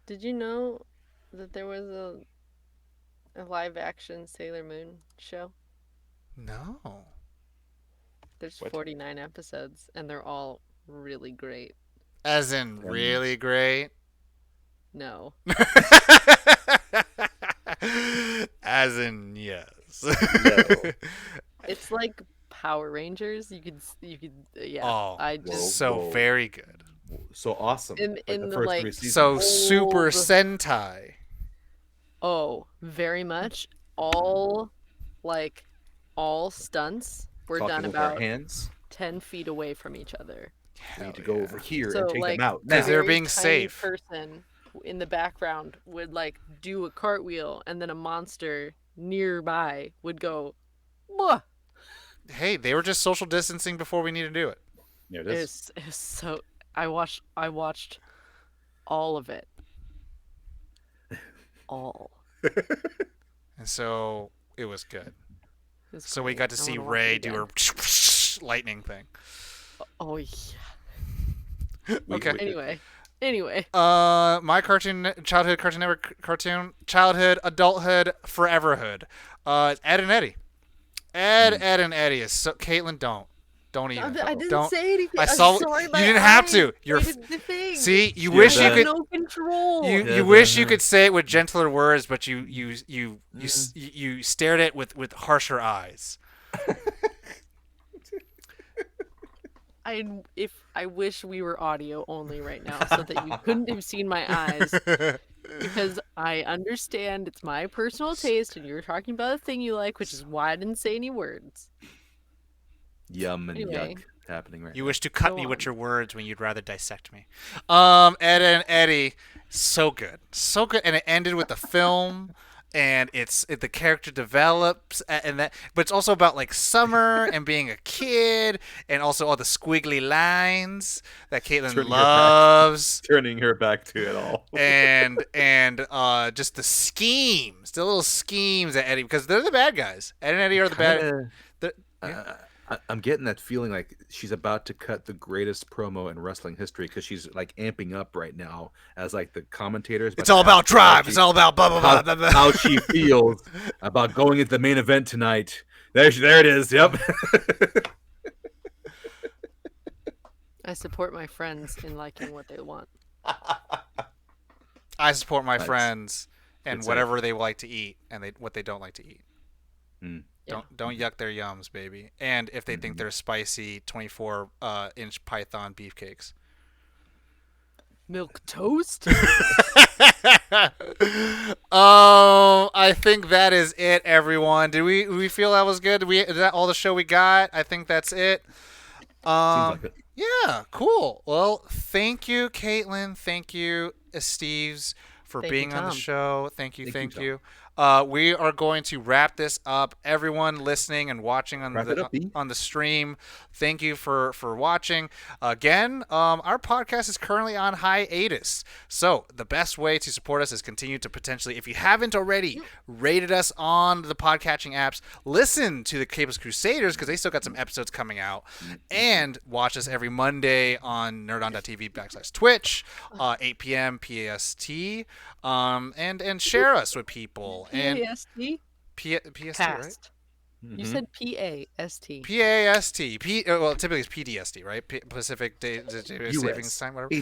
Did you know that there was a live action Sailor Moon show? No. There's What? 49 episodes, and they're all really great. As in really great. No. As in yes. No. It's like Power Rangers. You could, yeah. Oh, I just so very good. So awesome. In the the, first like, 3 seasons. So Super Old. Sentai. very much all stunts were Talking done with our about hands. 10 feet away from each other. We need to go over here So and take like them out. Because now. they're very being tiny safe. person in the background would do a cartwheel, and then a monster nearby would go, "Whoa!" Hey, they were just social distancing before we needed to do it. There it is. It was so. I watched all of it. All. And so it was good. It was So we great. got to I see wanna watch Ray it do her again. lightning thing. Oh yeah. Okay. Anyway. My childhood Cartoon Network cartoon, childhood, adulthood, foreverhood. Ed and Eddie. Ed and Eddie is so. Caitlin, don't even. I didn't don't. say anything. I I'm saw. sorry, You my didn't have eyes to. You're. did the thing. See, you Yeah, wish but- you I could. have no control. You wish you could say it with gentler words, but you stared at it with harsher eyes. I wish we were audio only right now so that you couldn't have seen my eyes, because I understand it's my personal taste and you're talking about a thing you like, which is why I didn't say any words. Yum and Anyway. yuck happening right You now. wish to cut Go me on. with your words when you'd rather dissect me. Ed and Eddie, so good, and it ended with the film, and the character develops, and that, but it's also about like summer and being a kid, and also all the squiggly lines that Caitlin Turning her back. loves, Turning her back to it all. and just the little schemes that Eddie, because they're the bad guys. Ed and Eddie are the bad. Yeah. I'm getting that feeling like she's about to cut the greatest promo in wrestling history because she's like amping up right now as like the commentators. It's all about drive. It's all about blah blah blah blah blah. how she feels about going into the main event tonight. There it is. Yep. I support my friends in liking what they want. I support my Nice. friends and Good whatever they like to eat and what they don't like to eat. Mm. Yeah. Don't yuck their yums, baby. And if they think they're spicy, 24-inch python beefcakes. Milk toast? I think that is it, everyone. Did we feel that was good? Is that all the show we got? I think that's it. Seems like it. Yeah, cool. Well, thank you, Caitlin. Thank you, Steves, for Thank being you, on the Tom. show. Thank you. Thank you, We are going to wrap this up. Everyone listening and watching Wrap it up, B. on the stream, thank you for watching. Again, our podcast is currently on hiatus, so the best way to support us is continue to potentially, if you haven't already, rated us on the podcatching apps. Listen to the Cables Crusaders because they still got some episodes coming out, and watch us every Monday on nerdon.tv/Twitch, 8 p.m. PST, and share us with people. And PAST? PST, right? Past. You said PAST. PAST. Well, typically it's PDST, right? Pacific Savings Time, whatever.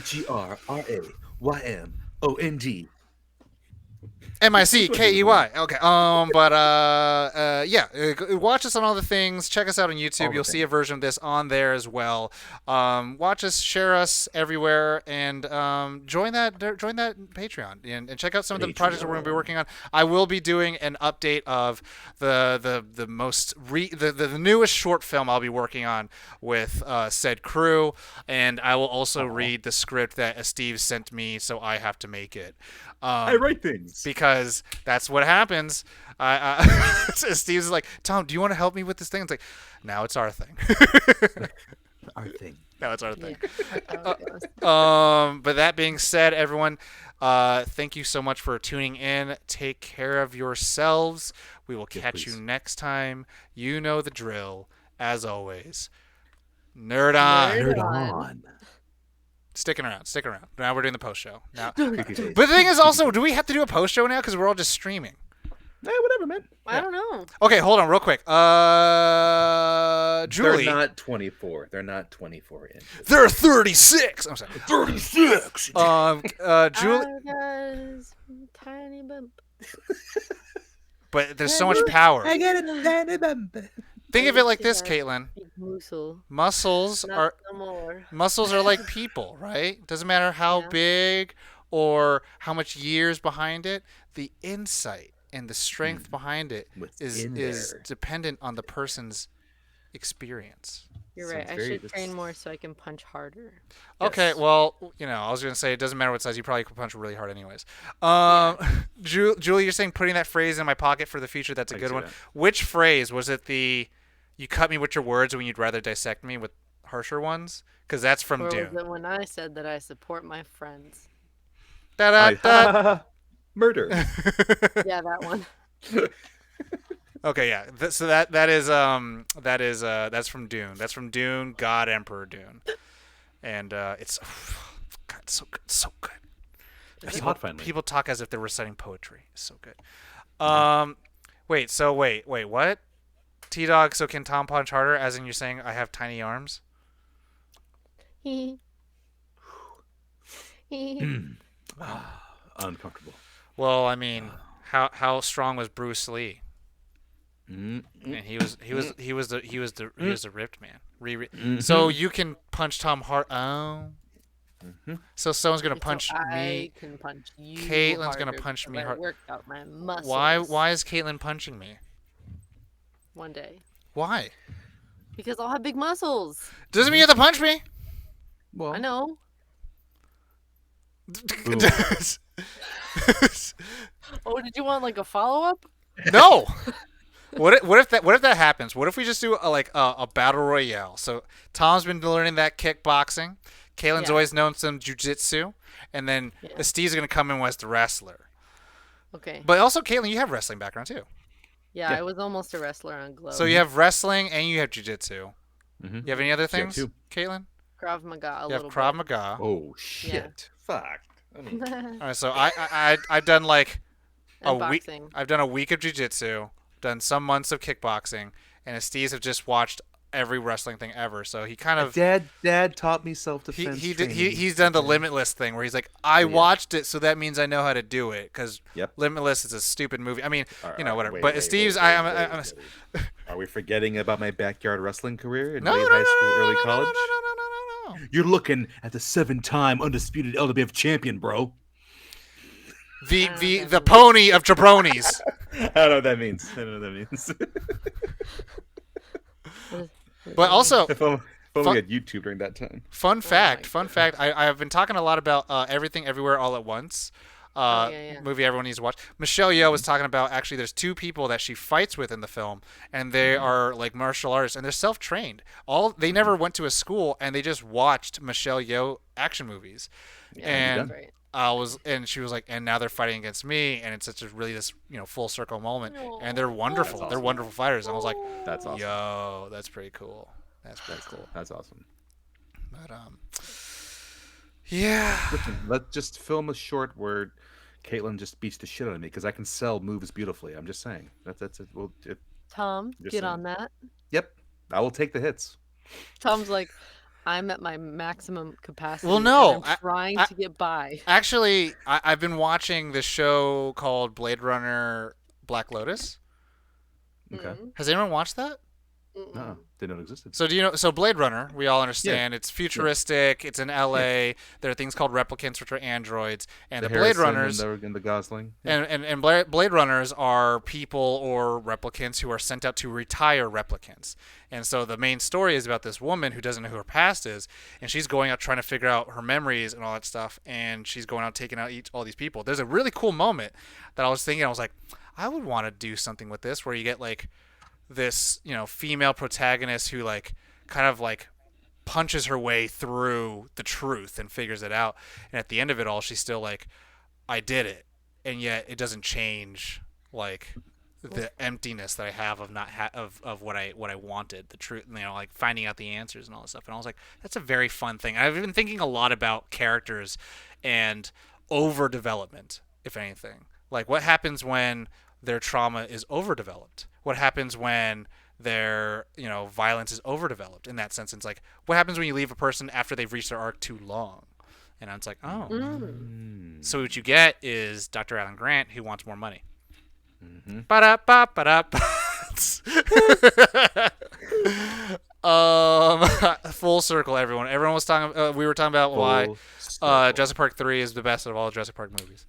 HERRAYMOND. MICKEY. Okay. Watch us on all the things. Check us out on YouTube. You'll see a version of this on there as well. Watch us, share us everywhere, and join that Patreon and check out some of the projects that we're going to be working on. I will be doing an update of the newest short film I'll be working on with said crew, and I will also read the script that Steve sent me, so I have to make it. I write things because that's what happens. Steve's like, Tom, do you want to help me with this thing? It's like, now it's our thing. Our thing. Now it's our thing. Yeah, but that being said, everyone, thank you so much for tuning in. Take care of yourselves. We will catch you next time. You know the drill. As always, nerd on. Nerd on. Sticking around. Now we're doing the post show. Now, but the thing is also, do we have to do a post show now because we're all just streaming? Whatever, man. I don't know. Okay, hold on, real quick. Julie. They're not 24. They're not 24 inches. They're 36. I'm sorry. 36. Julie. Tiny bump. But there's so much power. I got a tiny bump. Think of it like this, Caitlin. Muscles Not are no more. muscles are like people, right? Doesn't matter how big or how much years behind it. The insight and the strength behind it is dependent on the person's experience. You're right. I should train more so I can punch harder. Okay, well, I was going to say it doesn't matter what size. You probably could punch really hard anyways. Julie, you're saying putting that phrase in my pocket for the future, that's a good one. Which phrase? Was it you cut me with your words when you'd rather dissect me with harsher ones? Because that's from Or Dune. was it when I said that I support my friends? Murder. Yeah, that one. Okay, yeah. So that's from Dune. That's from Dune, God Emperor Dune, and it's God, so good, so good. People talk as if they're reciting poetry. It's so good. Wait, what? T-Dog, so can Tom punch harder? As in, you're saying I have tiny arms? Uncomfortable. Well, I mean, how strong was Bruce Lee? And he was the ripped man. So you can punch Tom hard. Oh. So someone's gonna punch me. I can punch you. Caitlin's gonna punch me hard. Worked out my muscles. Why is Caitlin punching me? One day. Why? Because I'll have big muscles. Doesn't mean you have to punch me. Well, I know. Oh, did you want like a follow up? No. What if that happens? What if we just do a battle royale? So Tom's been learning that kickboxing. Caitlin's always known some jujitsu, and then Steve's gonna come in as the wrestler. Okay. But also, Caitlin, you have wrestling background too. Yeah, I was almost a wrestler on Glow. So you have wrestling and you have jujitsu. Mm-hmm. You have any other things, Caitlin? Krav Maga. You have Krav Maga. Oh shit! Yeah. Fuck. All right, so I've done like a week. Boxing. I've done a week of jujitsu, done some months of kickboxing, and Steve have just watched every wrestling thing ever. So he kind of Dad taught me self-defense. He's done the Limitless thing where he's like, I watched it, so that means I know how to do it. Because Limitless is a stupid movie. I mean, whatever. But Steve's, Are we forgetting about my backyard wrestling career in late high school, early college? No. You're looking at the 7-time undisputed LWF champion, bro. The pony of jabronis. I don't know what that means. But also, if only had YouTube during that time. Fun fact. I have been talking a lot about Everything Everywhere All at Once. Oh yeah, yeah. movie everyone needs to watch. Michelle Yeoh was talking about actually there's two people that she fights with in the film, and they are like martial artists, and they're self-trained. All they never went to a school, and they just watched Michelle Yeoh action movies, Yeah, Easy that's and done. right. she was like, and now they're fighting against me, and it's such a really this full circle moment, and they're That's wonderful. They're awesome. wonderful fighters, and I was like, That's awesome. yo, that's pretty cool. That's pretty cool. That's awesome. But yeah. Listen, let's just film a short where Caitlyn just beats the shit out of me because I can sell moves beautifully. I'm just saying. That's it. Well, Tom, just get saying. on that. Yep, I will take the hits. Tom's like, I'm at my maximum capacity. Well, no, and I'm trying to get by. Actually, I've been watching this show called Blade Runner Black Lotus. Okay. Has anyone watched that? No, didn't know it existed. So do you know? So Blade Runner, we all understand, it's futuristic. It's in L.A. There are things called replicants, which are androids, and the Blade Harrison Runners and the Gosling. and Blade Runners are people or replicants who are sent out to retire replicants. And so the main story is about this woman who doesn't know who her past is, and she's going out trying to figure out her memories and all that stuff. And she's going out taking out all these people. There's a really cool moment that I was thinking. I was like, I would want to do something with this, where you get like this, female protagonist who like kind of like punches her way through the truth and figures it out. And at the end of it all, she's still like, I did it, and yet it doesn't change like the emptiness that I have of not of what I wanted, the truth, like finding out the answers and all this stuff. And I was like, that's a very fun thing. I've been thinking a lot about characters and overdevelopment, if anything. Like what happens when their trauma is overdeveloped? What happens when their violence is overdeveloped in that sense? It's like what happens when you leave a person after they've reached their arc too long? And it's like, oh. So what you get is Dr. Alan Grant who wants more money. Ba-da-ba-ba-da. Full circle, everyone. Everyone was talking. We were talking about why Jurassic Park 3 is the best of all the Jurassic Park movies.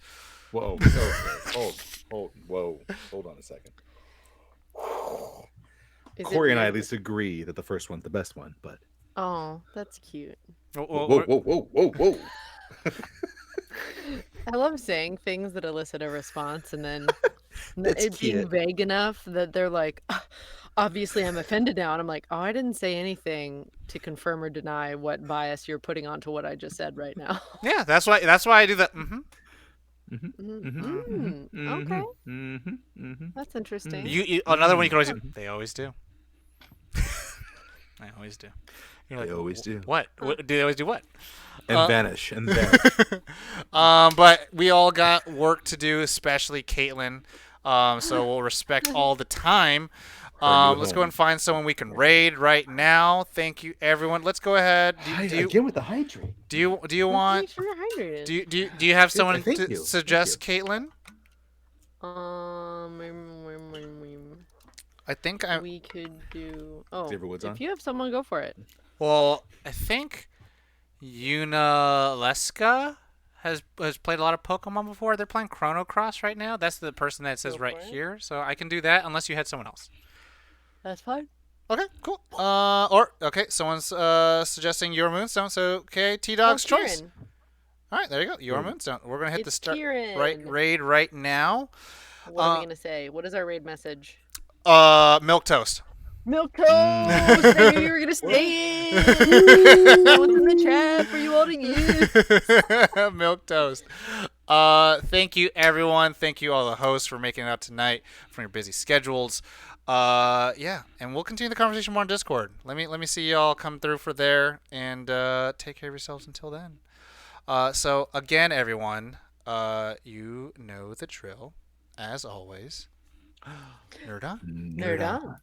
Whoa. Okay. Hold on a second. Corey and I at least agree that the first one's the best one, but Oh, that's cute. whoa. I love saying things that elicit a response and then That's it being cute. vague enough that they're like, obviously I'm offended now. And I'm like, oh, I didn't say anything to confirm or deny what bias you're putting onto what I just said right now. Yeah, that's why I do that. Okay. That's interesting. Another one you can always do. They always do. They always do. You're like, They always do. What? What do they always do? What? And vanish. And vanish. But we all got work to do, especially Caitlyn. So we'll respect all the time. Let's go and find someone we can raid right now. Thank you, everyone. Let's go ahead. Again with the hydrate. Do you want? Make sure you're hydrated. Do you have someone thank to you. suggest, Caitlyn? I think we could do. Oh, Xavier Woods on? if you have someone, go for it. Well, I think Yuna Leska has played a lot of Pokemon before. They're playing Chrono Cross right now. That's the person that says Go right for it. here. So I can do that unless you had someone else. That's fine. Okay, cool. Someone's suggesting Your Moonstone. So okay, T Dog's choice. Kieran. All right, there you go. Your Moonstone. We're gonna hit the It's start Kieran. raid right now. What are we gonna say? What is our raid message? Milk toast. Milk toast. I knew you were gonna say it. That was in the chat for you all to use. Milk toast. Thank you, everyone. Thank you, all the hosts, for making it out tonight from your busy schedules. Yeah, and we'll continue the conversation more on Discord. Let me see y'all come through for there, and take care of yourselves until then. So again, everyone, you know the drill. As always, nerd on. Nerd on.